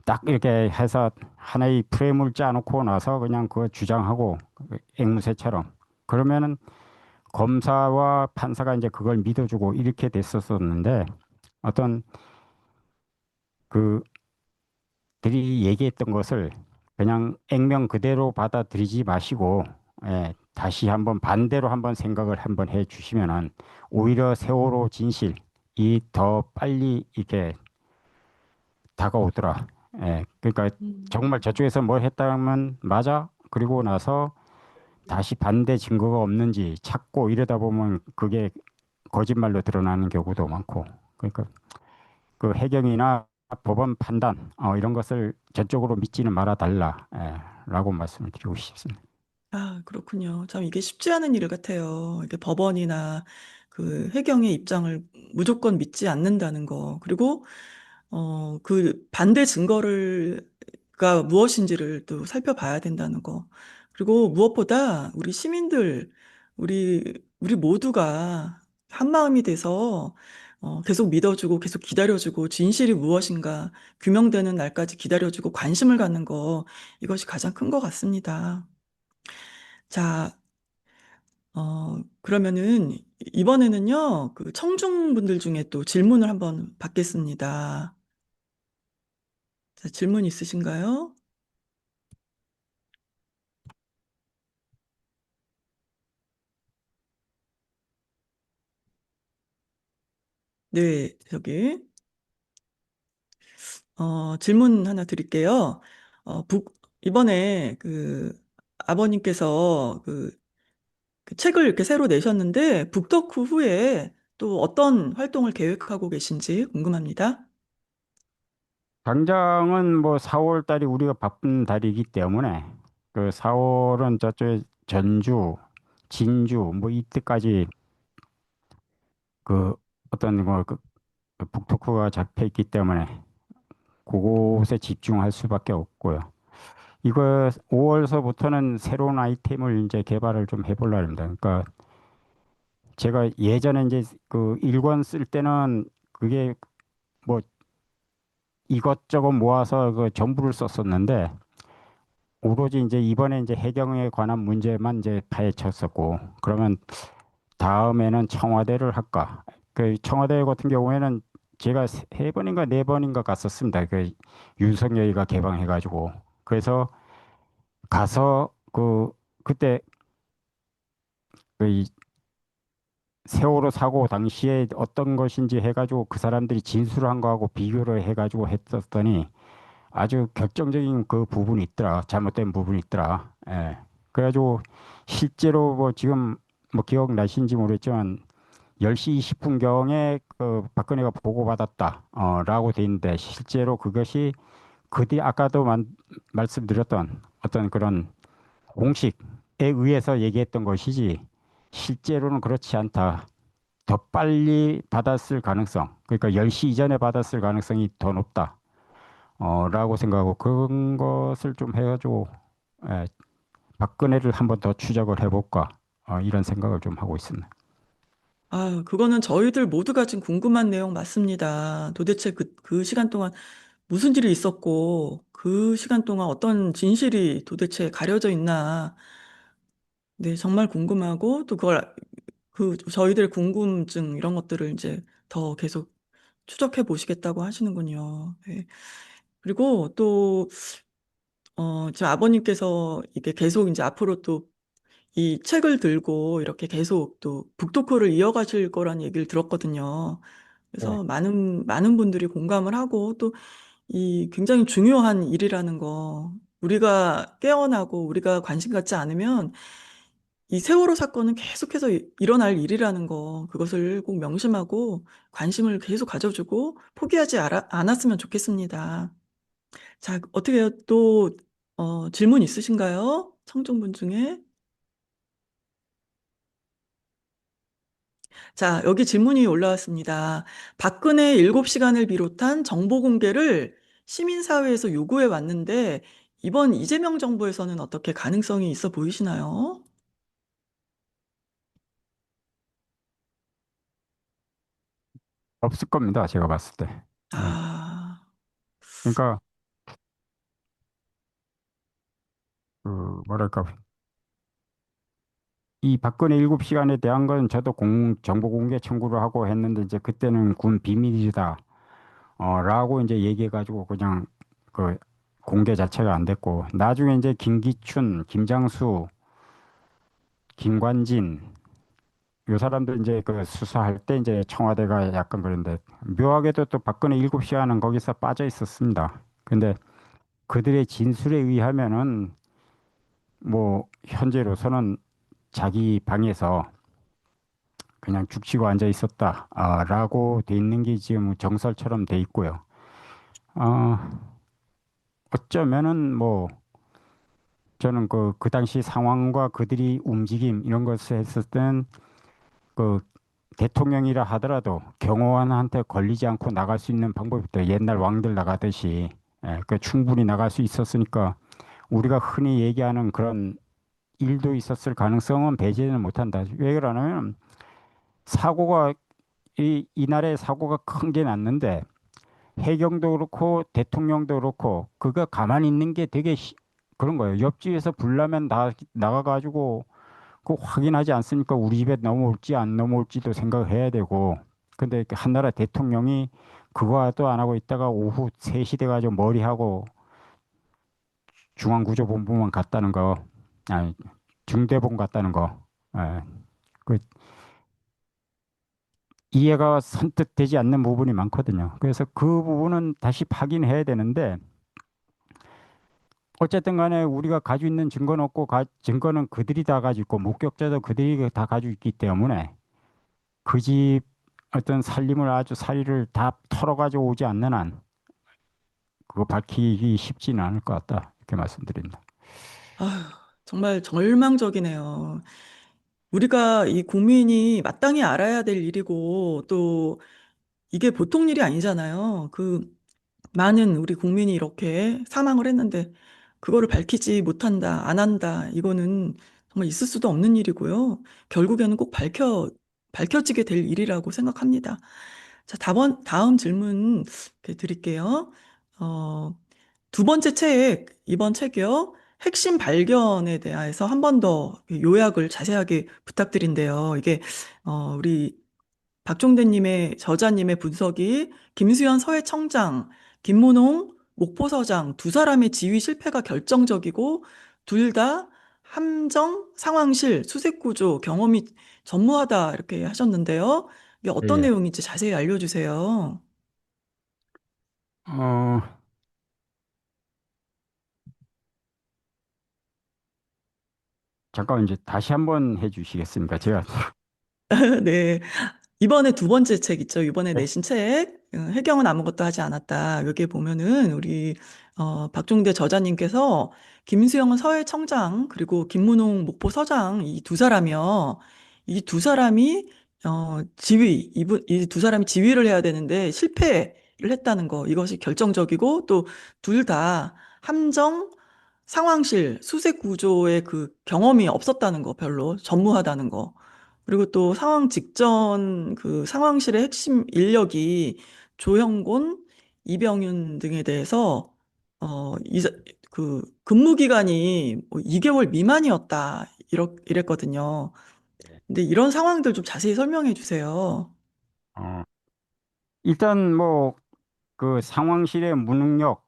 [SPEAKER 3] 딱 이렇게 해서 하나의 프레임을 짜놓고 나서 그냥 그거 주장하고 앵무새처럼 그러면은 검사와 판사가 이제 그걸 믿어주고 이렇게 됐었었는데 어떤 그들이 얘기했던 것을 그냥 액면 그대로 받아들이지 마시고 다시 한번 반대로 한번 생각을 한번 해 주시면은 오히려 세월호 진실이 더 빨리 이렇게 다가오더라. 그러니까
[SPEAKER 1] 음.
[SPEAKER 3] 정말 저쪽에서 뭘 했다면 맞아. 그리고 나서 다시 반대 증거가 없는지 찾고 이러다 보면 그게 거짓말로 드러나는 경우도 많고. 그러니까 그 해경이나 법원 판단 이런 것을 전적으로 믿지는 말아 달라. 라고 말씀을 드리고 싶습니다.
[SPEAKER 1] 아, 그렇군요. 참 이게 쉽지 않은 일 같아요. 이게 법원이나 그 회경의 입장을 무조건 믿지 않는다는 거. 그리고 그 반대 증거가 무엇인지를 또 살펴봐야 된다는 거. 그리고 무엇보다 우리 시민들, 우리 모두가 한 마음이 돼서 계속 믿어주고 계속 기다려주고 진실이 무엇인가 규명되는 날까지 기다려주고 관심을 갖는 거 이것이 가장 큰 것 같습니다. 자, 그러면은 이번에는요, 그 청중분들 중에 또 질문을 한번 받겠습니다. 자, 질문 있으신가요? 네, 저기, 질문 하나 드릴게요. 이번에 그 아버님께서 그 책을 이렇게 새로 내셨는데, 북덕후 후에 또 어떤 활동을 계획하고 계신지 궁금합니다.
[SPEAKER 3] 당장은 뭐 4월 달이 우리가 바쁜 달이기 때문에 그 4월은 저쪽에 전주, 진주 뭐 이때까지 그 어떤 그 북토크가 잡혀 있기 때문에 그곳에 집중할 수밖에 없고요. 이거 5월서부터는 새로운 아이템을 이제 개발을 좀 해보려고 합니다. 그러니까 제가 예전에 이제 그 일권 쓸 때는 그게 뭐 이것저것 모아서 그 전부를 썼었는데 오로지 이제 이번에 이제 해경에 관한 문제만 이제 파헤쳤었고 그러면 다음에는 청와대를 할까? 그 청와대 같은 경우에는 제가 세 번인가 네 번인가 갔었습니다. 그 윤석열이가 개방해가지고 그래서 가서 그 그때 그 세월호 사고 당시에 어떤 것인지 해가지고 그 사람들이 진술한 거하고 비교를 해가지고 했었더니 아주 결정적인 그 부분이 있더라. 잘못된 부분이 있더라. 예. 그래가지고 실제로 뭐 지금 뭐 기억나신지 모르겠지만 10시 20분경에 그 박근혜가 보고받았다. 라고 돼 있는데 실제로 그것이 그뒤 아까도 말씀드렸던 어떤 그런 공식에 의해서 얘기했던 것이지 실제로는 그렇지 않다. 더 빨리 받았을 가능성, 그러니까 10시 이전에 받았을 가능성이 더 높다. 라고 생각하고 그런 것을 좀 해가지고 예, 박근혜를 한번 더 추적을 해볼까 이런 생각을 좀 하고 있습니다.
[SPEAKER 1] 아, 그거는 저희들 모두가 지금 궁금한 내용 맞습니다. 도대체 그 시간 동안 무슨 일이 있었고, 그 시간 동안 어떤 진실이 도대체 가려져 있나. 네, 정말 궁금하고, 또 저희들 궁금증 이런 것들을 이제 더 계속 추적해 보시겠다고 하시는군요. 네. 그리고 또, 지금 아버님께서 이게 계속 이제 앞으로 또 이 책을 들고 이렇게 계속 또 북토크를 이어가실 거란 얘기를 들었거든요.
[SPEAKER 3] 네.
[SPEAKER 1] 그래서 많은 분들이 공감을 하고 또 이 굉장히 중요한 일이라는 거, 우리가 깨어나고 우리가 관심 갖지 않으면 이 세월호 사건은 계속해서 일어날 일이라는 거, 그것을 꼭 명심하고 관심을 계속 가져주고 포기하지 않았으면 좋겠습니다. 자, 어떻게 해요? 또, 질문 있으신가요? 청중분 중에? 자, 여기 질문이 올라왔습니다. 박근혜 7시간을 비롯한 정보 공개를 시민사회에서 요구해 왔는데, 이번 이재명 정부에서는 어떻게 가능성이 있어 보이시나요?
[SPEAKER 3] 없을 겁니다. 제가 봤을 때. 예.
[SPEAKER 1] 아,
[SPEAKER 3] 그러니까 그 뭐랄까 이 박근혜 7시간에 대한 건 저도 정보 공개 청구를 하고 했는데 이제 그때는 군 비밀이다. 라고 이제 얘기해가지고 그냥 그 공개 자체가 안 됐고 나중에 이제 김기춘, 김장수, 김관진 요 사람들 이제 그 수사할 때 이제 청와대가 약간 그런데 묘하게도 또 박근혜 7시간은 거기서 빠져 있었습니다. 근데 그들의 진술에 의하면은 뭐 현재로서는 자기 방에서 그냥 죽치고 앉아 있었다, 라고 돼 있는 게 지금 정설처럼 돼 있고요. 어, 어쩌면은 뭐 저는 그 당시 상황과 그들이 움직임 이런 것을 했을 땐 그 대통령이라 하더라도 경호원한테 걸리지 않고 나갈 수 있는 방법이 있다. 옛날 왕들 나가듯이 그 충분히 나갈 수 있었으니까 우리가 흔히 얘기하는 그런 일도 있었을 가능성은 배제는 못한다. 왜 그러냐면 사고가 이날에 사고가 큰 게 났는데 해경도 그렇고 대통령도 그렇고 그거 가만히 있는 게 되게 그런 거예요. 옆집에서 불나면 나가가지고 그 확인하지 않으니까 우리 집에 넘어올지 안 넘어올지도 생각해야 되고 근데 그 한나라 대통령이 그거도 안 하고 있다가 오후 3시 돼가지고 머리하고 중앙구조본부만 갔다는 거 아니 중대본 갔다는 거 예. 그 이해가 선뜻 되지 않는 부분이 많거든요. 그래서 그 부분은 다시 확인해야 되는데 어쨌든 간에 우리가 가지고 있는 증거는 없고 증거는 그들이 다 가지고 있고 목격자도 그들이 다 가지고 있기 때문에 그 집 어떤 살림을 아주 사리를 다 털어가지고 오지 않는 한 그거 밝히기 쉽지는 않을 것 같다. 이렇게 말씀드립니다.
[SPEAKER 1] 아휴, 정말 절망적이네요. 우리가 이 국민이 마땅히 알아야 될 일이고, 또 이게 보통 일이 아니잖아요. 많은 우리 국민이 이렇게 사망을 했는데, 그거를 밝히지 못한다, 안 한다, 이거는 정말 있을 수도 없는 일이고요. 결국에는 꼭 밝혀지게 될 일이라고 생각합니다. 자, 다음 질문 드릴게요. 어, 두 번째 이번 책이요. 핵심 발견에 대해서 한 번 더 요약을 자세하게 부탁드린대요. 이게, 우리 박종대님의 저자님의 분석이 김수현 서해청장, 김문홍 목포서장 두 사람의 지휘 실패가 결정적이고 둘 다 함정, 상황실, 수색구조 경험이 전무하다 이렇게 하셨는데요. 이게
[SPEAKER 3] 예,
[SPEAKER 1] 어떤
[SPEAKER 3] 예.
[SPEAKER 1] 내용인지 자세히 알려주세요.
[SPEAKER 3] 어, 잠깐 이제 다시 한번 해주시겠습니까? 제가
[SPEAKER 1] 네. 이번에 두 번째 책 있죠. 이번에
[SPEAKER 3] 네,
[SPEAKER 1] 내신 책, 해경은 아무것도 하지 않았다. 여기에 보면은 우리 박종대 저자님께서 김수영은 서해청장 그리고 김문홍 목포서장 이 두 사람이요. 이 두 사람이 이 두 사람이 지휘를 해야 되는데 실패를 했다는 거. 이것이 결정적이고 또 둘 다 함정, 상황실, 수색 구조의 그 경험이 없었다는 거, 별로 전무하다는 거. 그리고 또 상황 직전 그 상황실의 핵심 인력이 조형곤, 이병윤 등에 대해서 그 근무 기간이 뭐 2개월 미만이었다 이랬거든요. 근데 이런 상황들 좀 자세히 설명해 주세요.
[SPEAKER 3] 어, 일단 뭐 그 상황실의 무능력,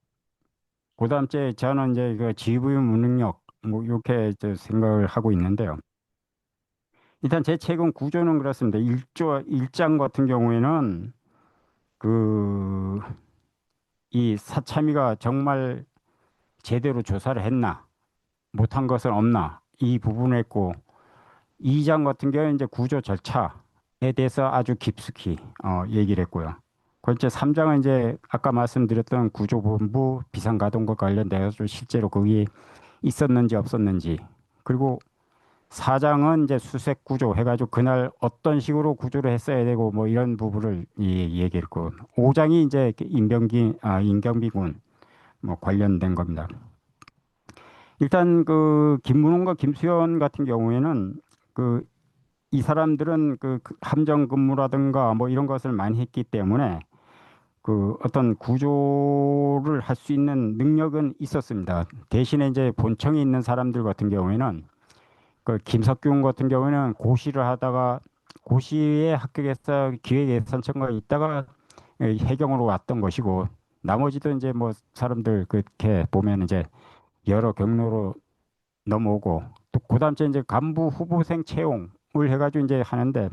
[SPEAKER 3] 그다음째 저는 이제 그 지휘부의 무능력, 뭐 이렇게 저 생각을 하고 있는데요. 일단 제 책은 구조는 그렇습니다. 일장 같은 경우에는 그 이 사참위가 정말 제대로 조사를 했나, 못한 것은 없나 이 부분을 했고, 2장 같은 경우는 이제 구조 절차에 대해서 아주 깊숙이 얘기를 했고요. 그런데 3장은 이제 아까 말씀드렸던 구조본부 비상가동과 관련돼서 실제로 거기 있었는지 없었는지, 그리고 4장은 이제 수색 구조 해가지고 그날 어떤 식으로 구조를 했어야 되고 뭐 이런 부분을 얘기했고, 5장이 이제 인경비군 뭐 관련된 겁니다. 일단 그 김문홍과 김수현 같은 경우에는 그 이 사람들은 그 함정 근무라든가 뭐 이런 것을 많이 했기 때문에 그 어떤 구조를 할 수 있는 능력은 있었습니다. 대신에 이제 본청에 있는 사람들 같은 경우에는 그 김석균 같은 경우에는 고시를 하다가 고시에 합격해서 기획예산청과에 있다가 해경으로 왔던 것이고, 나머지도 이제 뭐 사람들 그렇게 보면 이제 여러 경로로 넘어오고, 또 그다음에 이제 간부 후보생 채용을 해가지고 이제 하는데,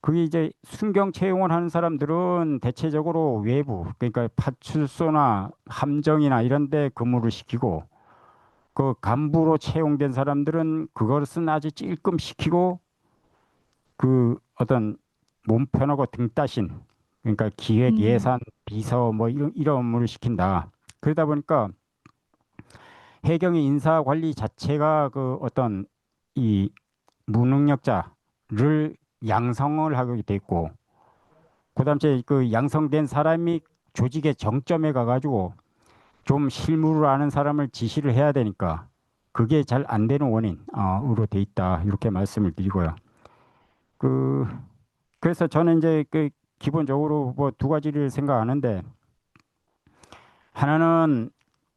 [SPEAKER 3] 그게 이제 순경 채용을 하는 사람들은 대체적으로 외부, 그러니까 파출소나 함정이나 이런 데 근무를 시키고, 그 간부로 채용된 사람들은 그것은 아주 찔끔 시키고, 그 어떤 몸 편하고 등 따신, 그러니까 기획
[SPEAKER 1] 음,
[SPEAKER 3] 예산 비서 뭐 이런 업무를 시킨다. 그러다 보니까 해경의 인사 관리 자체가 그 어떤 이 무능력자를 양성을 하게 돼 있고, 그다음에 그 양성된 사람이 조직의 정점에 가가지고 좀 실무를 아는 사람을 지시를 해야 되니까 그게 잘 안 되는 원인으로 돼 있다, 이렇게 말씀을 드리고요. 그 그래서 저는 이제 그 기본적으로 뭐 두 가지를 생각하는데, 하나는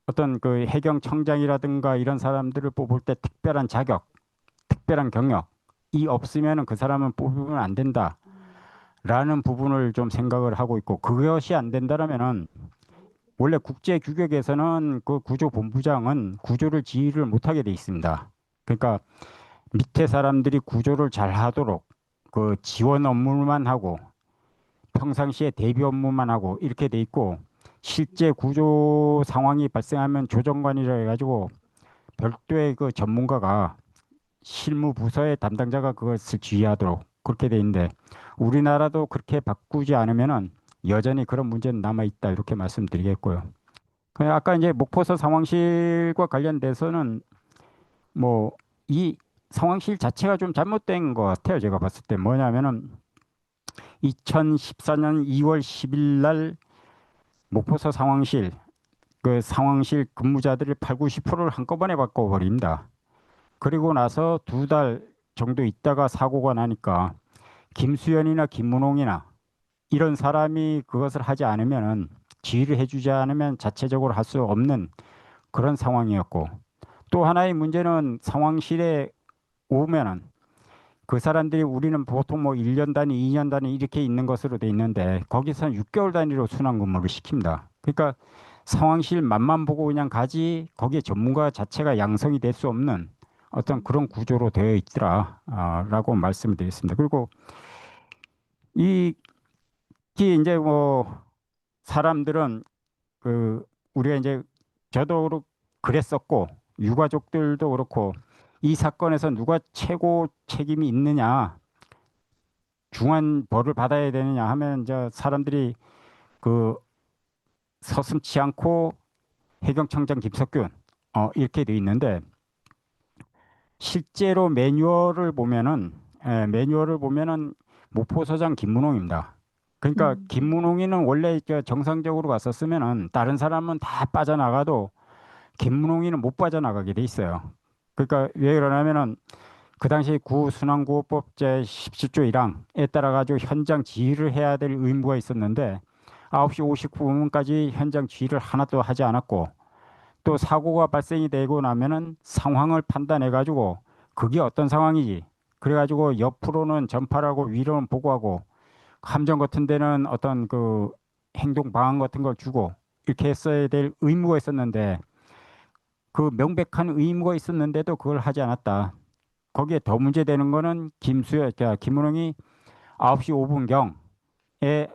[SPEAKER 3] 어떤 그 해경청장이라든가 이런 사람들을 뽑을 때 특별한 자격, 특별한 경력이 없으면은 그 사람은 뽑으면 안 된다라는 부분을 좀 생각을 하고 있고, 그것이 안 된다라면은 원래 국제 규격에서는 그 구조본부장은 구조를 지휘를 못하게 돼 있습니다. 그러니까 밑에 사람들이 구조를 잘 하도록 그 지원 업무만 하고 평상시에 대비 업무만 하고 이렇게 돼 있고, 실제 구조 상황이 발생하면 조정관이라 해가지고 별도의 그 전문가가 실무 부서의 담당자가 그것을 지휘하도록 그렇게 돼 있는데, 우리나라도 그렇게 바꾸지 않으면은 여전히 그런 문제는 남아 있다, 이렇게 말씀드리겠고요. 아까 이제 목포서 상황실과 관련돼서는 뭐 이 상황실 자체가 좀 잘못된 것 같아요. 제가 봤을 때 뭐냐면은 2014년 2월 10일 날 목포서 상황실 그 상황실 근무자들을 8, 90%를 한꺼번에 바꿔버립니다. 그리고 나서 두 달 정도 있다가 사고가 나니까 김수현이나 김문홍이나 이런 사람이 그것을 하지 않으면은 지휘를 해주지 않으면 자체적으로 할 수 없는 그런 상황이었고 또 하나의 문제는 상황실에 오면은 그 사람들이 우리는 보통 뭐 1년 단위, 2년 단위 이렇게 있는 것으로 돼 있는데 거기서는 6개월 단위로 순환 근무를 시킵니다. 그러니까 상황실 맛만 보고 그냥 가지 거기에 전문가 자체가 양성이 될 수 없는 어떤 그런 구조로 되어 있더라라고 말씀을 드렸습니다. 그리고 이 특히 이제 뭐 사람들은 그 우리가 이제 저도 그랬었고 유가족들도 그렇고 이 사건에서 누가 최고 책임이 있느냐 중한 벌을 받아야 되느냐 하면 이제 사람들이 그 서슴지 않고 해경청장 김석균 이렇게 돼 있는데 실제로 매뉴얼을 보면은 모포서장 김문홍입니다. 그러니까 김문홍이는 원래 정상적으로 갔었으면은 다른 사람은 다 빠져나가도 김문홍이는 못 빠져나가게 돼 있어요. 그러니까 왜 그러냐면은 그 당시 구순환구호법 제17조 1항에 따라 가지고 현장 지휘를 해야 될 의무가 있었는데 9시 59분까지 현장 지휘를 하나도 하지 않았고 또 사고가 발생이 되고 나면은 상황을 판단해 가지고 그게 어떤 상황이지 그래 가지고 옆으로는 전파하고 위로는 보고하고 함정 같은 데는 어떤 그 행동 방안 같은 걸 주고 이렇게 했어야 될 의무가 있었는데 그 명백한 의무가 있었는데도 그걸 하지 않았다. 거기에 더 문제되는 거는 김문홍이 9시 5분경에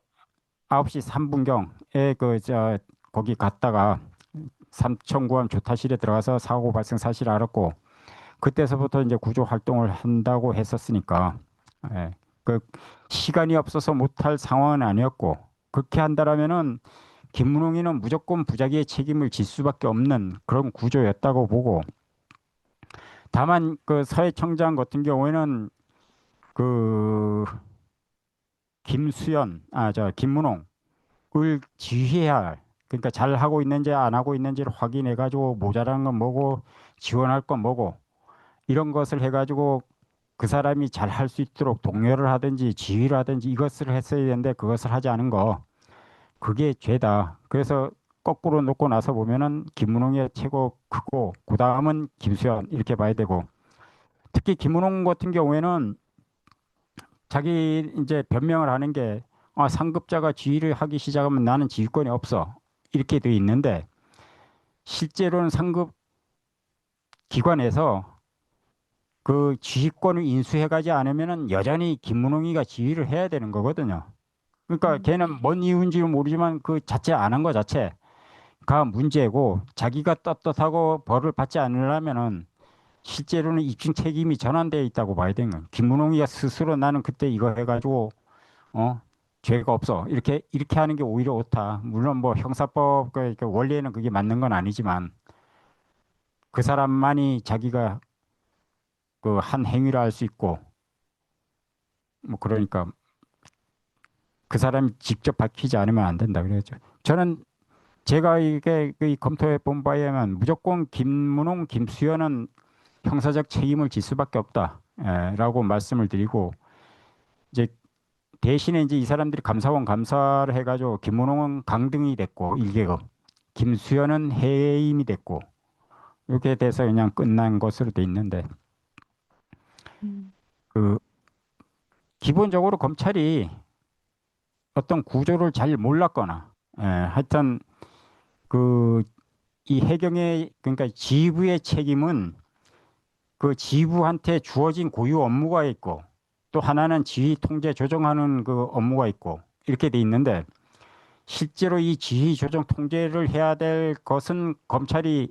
[SPEAKER 3] 9시 3분경에 거기 갔다가 삼청구함 조타실에 들어가서 사고 발생 사실을 알았고 그때서부터 이제 구조 활동을 한다고 했었으니까 예, 그 시간이 없어서 못할 상황은 아니었고 그렇게 한다라면은 김문홍이는 무조건 부작위의 책임을 질 수밖에 없는 그런 구조였다고 보고 다만 그 서해청장 같은 경우에는 그 김문홍을 지휘해야 할 그러니까 잘 하고 있는지 안 하고 있는지를 확인해 가지고 모자란 건 뭐고 지원할 건 뭐고 이런 것을 해 가지고 그 사람이 잘 할 수 있도록 독려를 하든지 지휘를 하든지 이것을 했어야 되는데 그것을 하지 않은 거 그게 죄다. 그래서 거꾸로 놓고 나서 보면은 김문홍이 최고 크고 그 다음은 김수현 이렇게 봐야 되고 특히 김문홍 같은 경우에는 자기 이제 변명을 하는 게 상급자가 지휘를 하기 시작하면 나는 지휘권이 없어 이렇게 돼 있는데 실제로는 상급 기관에서 그 지휘권을 인수해가지 않으면은 여전히 김문홍이가 지휘를 해야 되는 거거든요. 그러니까 걔는 뭔 이유인지는 모르지만 그 자체 안 한 거 자체가 문제고 자기가 떳떳하고 벌을 받지 않으려면은 실제로는 입증 책임이 전환되어 있다고 봐야 되는 거예요. 김문홍이가 스스로 나는 그때 이거 해가지고 죄가 없어 이렇게 하는 게 오히려 옳다. 물론 뭐 형사법 그 원리에는 그게 맞는 건 아니지만 그 사람만이 자기가 그 한 행위를 할 수 있고 뭐 그러니까 그 사람이 직접 밝히지 않으면 안 된다 그래야죠. 저는 제가 이게 이 검토해 본 바에 의하면 무조건 김문홍, 김수현은 형사적 책임을 질 수밖에 없다라고 말씀을 드리고 이제 대신에 이제 이 사람들이 감사원 감사를 해가지고 김문홍은 강등이 됐고 1계급, 김수현은 해임이 됐고 이렇게 돼서 그냥 끝난 것으로 돼 있는데 그 기본적으로 검찰이 어떤 구조를 잘 몰랐거나 하여튼 그 이 해경의 그러니까 지휘부의 책임은 그 지휘부한테 주어진 고유 업무가 있고 또 하나는 지휘 통제 조정하는 그 업무가 있고 이렇게 돼 있는데 실제로 이 지휘 조정 통제를 해야 될 것은 검찰이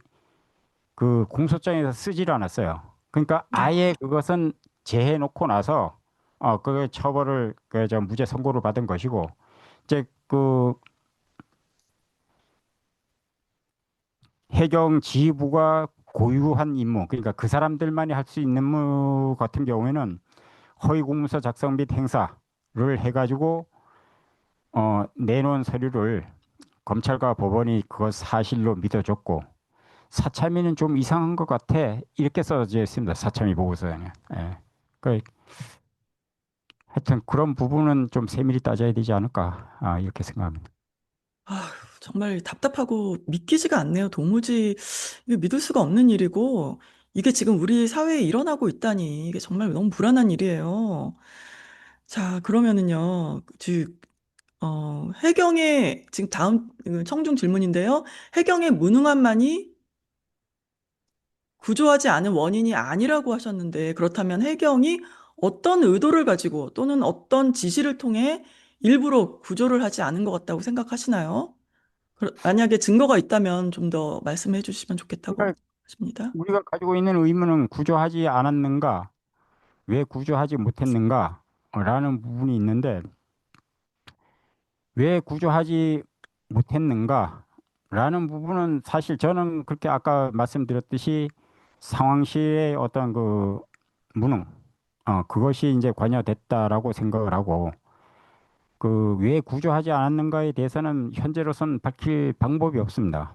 [SPEAKER 3] 그 공소장에서 쓰질 않았어요. 그러니까 아예 그것은 제해 놓고 나서 그 처벌을 저 무죄 선고를 받은 것이고 이제 그 해경 지휘부가 고유한 임무 그러니까 그 사람들만이 할 수 있는 임무 같은 경우에는 허위 공문서 작성 및 행사를 해가지고 내놓은 서류를 검찰과 법원이 그것 사실로 믿어줬고 사참위는 좀 이상한 것 같아 이렇게 써져 있습니다. 사참위 보고서에는. 예. 그 하여튼 그런 부분은 좀 세밀히 따져야 되지 않을까 이렇게 생각합니다.
[SPEAKER 1] 아, 정말 답답하고 믿기지가 않네요. 도무지 이게 믿을 수가 없는 일이고, 이게 지금 우리 사회에 일어나고 있다니, 이게 정말 너무 불안한 일이에요. 자, 그러면은요, 해경의, 지금 다음 청중 질문인데요. 해경의 무능함만이 구조하지 않은 원인이 아니라고 하셨는데, 그렇다면 해경이 어떤 의도를 가지고 또는 어떤 지시를 통해 일부러 구조를 하지 않은 것 같다고 생각하시나요? 만약에 증거가 있다면 좀 더 말씀해 주시면 좋겠다고
[SPEAKER 3] 그러니까
[SPEAKER 1] 하십니다.
[SPEAKER 3] 우리가 가지고 있는 의문은 구조하지 않았는가, 왜 구조하지 못했는가, 라는 부분이 있는데, 왜 구조하지 못했는가, 라는 부분은 사실 저는 그렇게 아까 말씀드렸듯이 상황실의 어떤 그 무능, 그것이 이제 관여됐다라고 생각을 하고, 그 왜 구조하지 않았는가에 대해서는 현재로서는 밝힐 방법이 없습니다.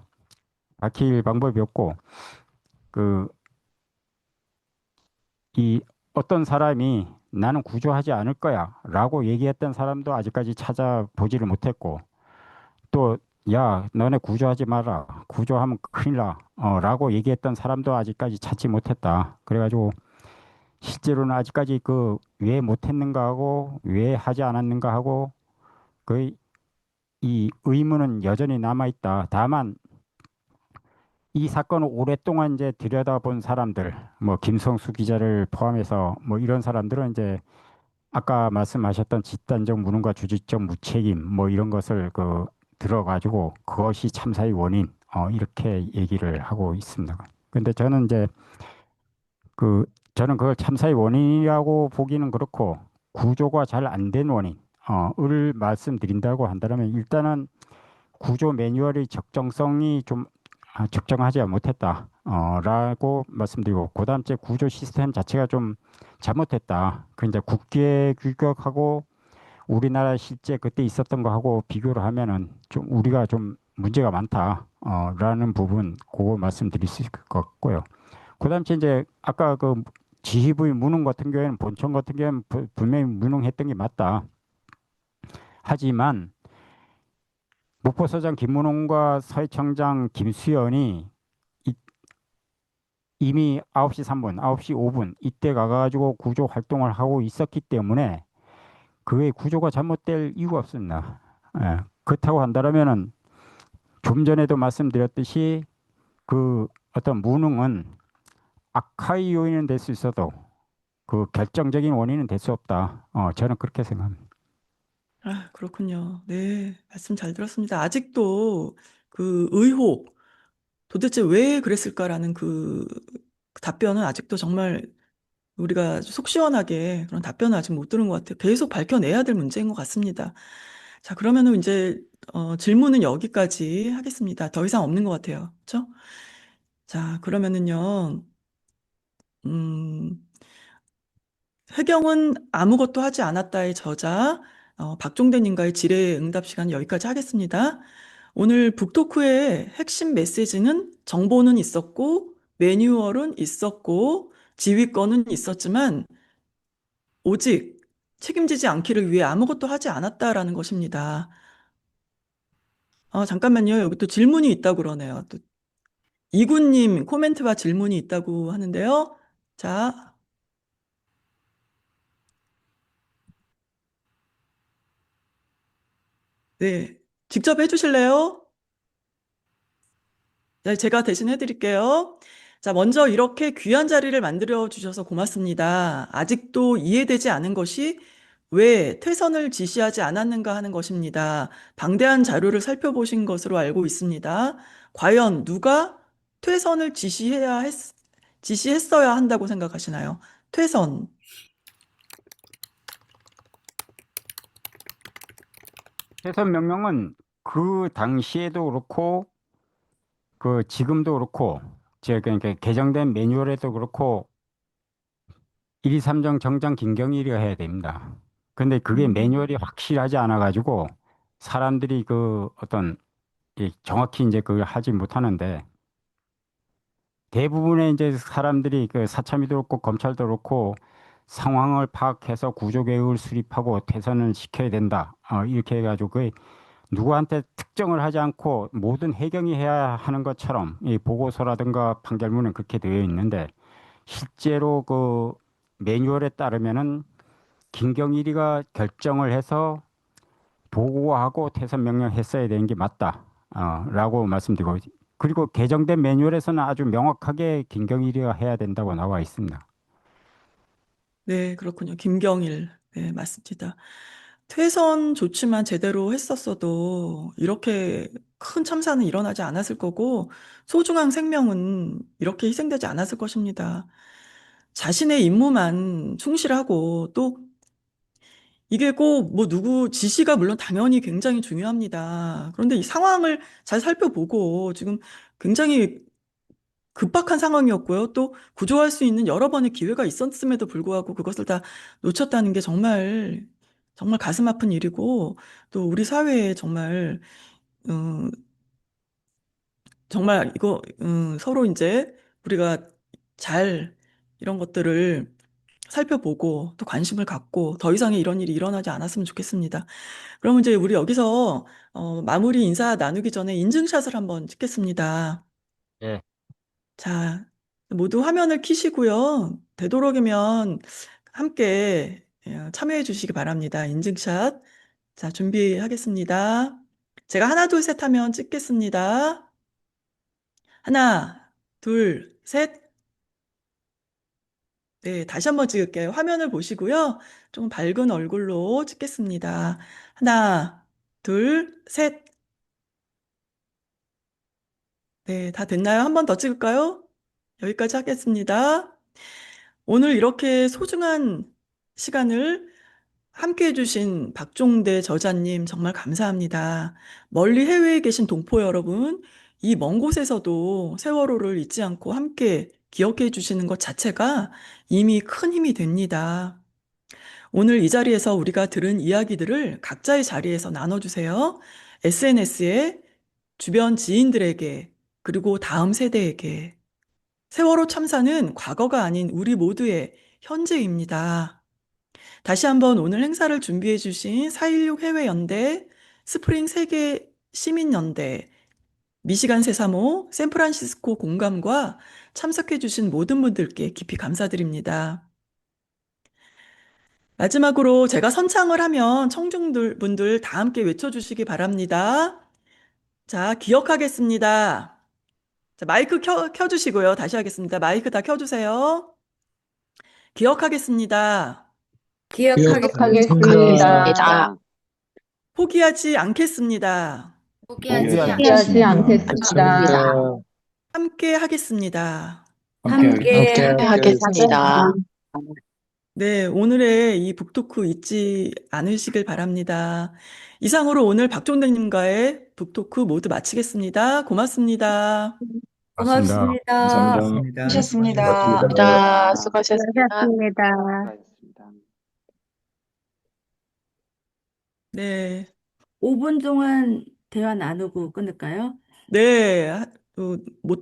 [SPEAKER 3] 밝힐 방법이 없고, 그 이 어떤 사람이 나는 구조하지 않을 거야 라고 얘기했던 사람도 아직까지 찾아보지를 못했고 또 야, 너네 구조하지 마라. 구조하면 큰일 나. 라고 얘기했던 사람도 아직까지 찾지 못했다. 그래가지고 실제로는 아직까지 그 왜 못했는가 하고 왜 하지 않았는가 하고 그 이 의문은 여전히 남아있다. 다만 이 사건을 오랫동안 이제 들여다본 사람들, 뭐 김성수 기자를 포함해서 뭐 이런 사람들은 이제 아까 말씀하셨던 집단적 무능과 조직적 무책임 뭐 이런 것을 그 들어가지고 그것이 참사의 원인 이렇게 얘기를 하고 있습니다. 근데 저는 이제 그 저는 그걸 참사의 원인이라고 보기는 그렇고 구조가 잘 안 된 원인 을 말씀드린다고 한다면 일단은 구조 매뉴얼의 적정성이 좀 적정하지 못했다. 라고 말씀드리고 그다음 째 구조 시스템 자체가 좀 잘못했다. 그 이제 국제 규격하고 우리나라 실제 그때 있었던 거하고 비교를 하면은 좀 우리가 좀 문제가 많다. 라는 부분 그거 말씀드릴 수 있을 것 같고요. 그다음 째 이제 아까 그 지휘부의 무능 같은 경우에는 본청 같은 경우에는 분명히 무능했던 게 맞다. 하지만 목포서장 김문홍과 서해청장 김수현이 이- 이미 9시 3분, 9시 5분 이때 가가지고 구조 활동을 하고 있었기 때문에 그의 구조가 잘못될 이유가 없습니다. 예, 그렇다고 한다면은 좀 전에도 말씀드렸듯이 그 어떤 무능은 악화의 요인은 될 수 있어도 그 결정적인 원인은 될 수 없다. 저는 그렇게 생각합니다.
[SPEAKER 1] 아, 그렇군요. 네, 말씀 잘 들었습니다. 아직도 그 의혹, 도대체 왜 그랬을까라는 그 답변은 아직도 정말 우리가 속 시원하게 그런 답변을 아직 못 들은 것 같아요. 계속 밝혀내야 될 문제인 것 같습니다. 자, 그러면은 이제 질문은 여기까지 하겠습니다. 더 이상 없는 것 같아요. 그렇죠? 자, 그러면은요, 음, 해경은 아무것도 하지 않았다의 저자, 박종대님과의 질의응답 시간 여기까지 하겠습니다. 오늘 북토크의 핵심 메시지는 정보는 있었고, 매뉴얼은 있었고, 지휘권은 있었지만, 오직 책임지지 않기를 위해 아무것도 하지 않았다라는 것입니다. 잠깐만요. 여기 또 질문이 있다고 그러네요. 또 이군님 코멘트와 질문이 있다고 하는데요. 자, 네. 직접 해주실래요? 네, 제가 대신 해드릴게요. 자, 먼저 이렇게 귀한 자리를 만들어 주셔서 고맙습니다. 아직도 이해되지 않은 것이 왜 퇴선을 지시하지 않았는가 하는 것입니다. 방대한 자료를 살펴보신 것으로 알고 있습니다. 과연 누가 퇴선을 지시했어야 한다고 생각하시나요? 퇴선.
[SPEAKER 3] 해선 명령은 그 당시에도 그렇고 그 지금도 그렇고 제가 그러니까 개정된 매뉴얼에도 그렇고 1.2.3정 정장 김경일이가 해야 됩니다. 근데 그게
[SPEAKER 1] 음,
[SPEAKER 3] 매뉴얼이 확실하지 않아 가지고 사람들이 그 어떤 정확히 이제 그걸 하지 못하는데 대부분의 이제 사람들이 그 사참위도 그렇고 검찰도 그렇고 상황을 파악해서 구조계획을 수립하고 퇴선을 시켜야 된다. 이렇게 해가지고 그 누구한테 특정을 하지 않고 모든 해경이 해야 하는 것처럼 이 보고서라든가 판결문은 그렇게 되어 있는데 실제로 그 매뉴얼에 따르면은 김경일이가 결정을 해서 보고하고 퇴선 명령했어야 되는 게 맞다. 라고 말씀드리고 그리고 개정된 매뉴얼에서는 아주 명확하게 김경일이가 해야 된다고 나와 있습니다.
[SPEAKER 1] 네, 그렇군요. 김경일. 네, 맞습니다. 퇴선 조치만 제대로 했었어도 이렇게 큰 참사는 일어나지 않았을 거고 소중한 생명은 이렇게 희생되지 않았을 것입니다. 자신의 임무만 충실하고 또 이게 꼭 뭐 누구 지시가 물론 당연히 굉장히 중요합니다. 그런데 이 상황을 잘 살펴보고 지금 굉장히 급박한 상황이었고요. 또 구조할 수 있는 여러 번의 기회가 있었음에도 불구하고 그것을 다 놓쳤다는 게 정말 정말 가슴 아픈 일이고 또 우리 사회에 정말 음, 정말 이거 서로 이제 우리가 잘 이런 것들을 살펴보고 또 관심을 갖고 더 이상의 이런 일이 일어나지 않았으면 좋겠습니다. 그럼 이제 우리 여기서 마무리 인사 나누기 전에 인증샷을 한번 찍겠습니다.
[SPEAKER 3] 예.
[SPEAKER 1] 자, 모두 화면을 켜시고요. 되도록이면 함께 참여해 주시기 바랍니다. 인증샷. 자, 준비하겠습니다. 제가 하나, 둘, 셋 하면 찍겠습니다. 하나, 둘, 셋. 네, 다시 한번 찍을게요. 화면을 보시고요. 좀 밝은 얼굴로 찍겠습니다. 하나, 둘, 셋. 네, 다 됐나요? 한 번 더 찍을까요? 여기까지 하겠습니다. 오늘 이렇게 소중한 시간을 함께 해주신 박종대 저자님 정말 감사합니다. 멀리 해외에 계신 동포 여러분, 이 먼 곳에서도 세월호를 잊지 않고 함께 기억해 주시는 것 자체가 이미 큰 힘이 됩니다. 오늘 이 자리에서 우리가 들은 이야기들을 각자의 자리에서 나눠주세요. SNS에 주변 지인들에게, 그리고 다음 세대에게. 세월호 참사는 과거가 아닌 우리 모두의 현재입니다. 다시 한번 오늘 행사를 준비해 주신 4.16 해외연대, 스프링 세계 시민연대, 미시간 세사모, 샌프란시스코 공감과 참석해 주신 모든 분들께 깊이 감사드립니다. 마지막으로 제가 선창을 하면 청중들 분들 다 함께 외쳐주시기 바랍니다. 자, 기억하겠습니다. 자, 마이크 켜주시고요. 다시 하겠습니다. 마이크 다 켜주세요. 기억하겠습니다.
[SPEAKER 4] 기억하겠습니다.
[SPEAKER 1] 포기하지 않겠습니다.
[SPEAKER 2] 포기하지
[SPEAKER 4] 포기하지
[SPEAKER 2] 않겠습니다.
[SPEAKER 4] 않겠습니다.
[SPEAKER 1] 함께 하겠습니다.
[SPEAKER 2] 함께
[SPEAKER 4] 하겠습니다.
[SPEAKER 1] 네, 오늘의 이 북토크 잊지 않으시길 바랍니다. 이상으로 오늘 박종대님과의 북토크 모두 마치겠습니다. 고맙습니다.
[SPEAKER 3] 맞습니다.
[SPEAKER 2] 고맙습니다.
[SPEAKER 4] 수고하셨습니다. 수고하셨습니다.
[SPEAKER 1] 네,
[SPEAKER 5] 5분 동안 대화 나누고 끊을까요?
[SPEAKER 1] 네, 못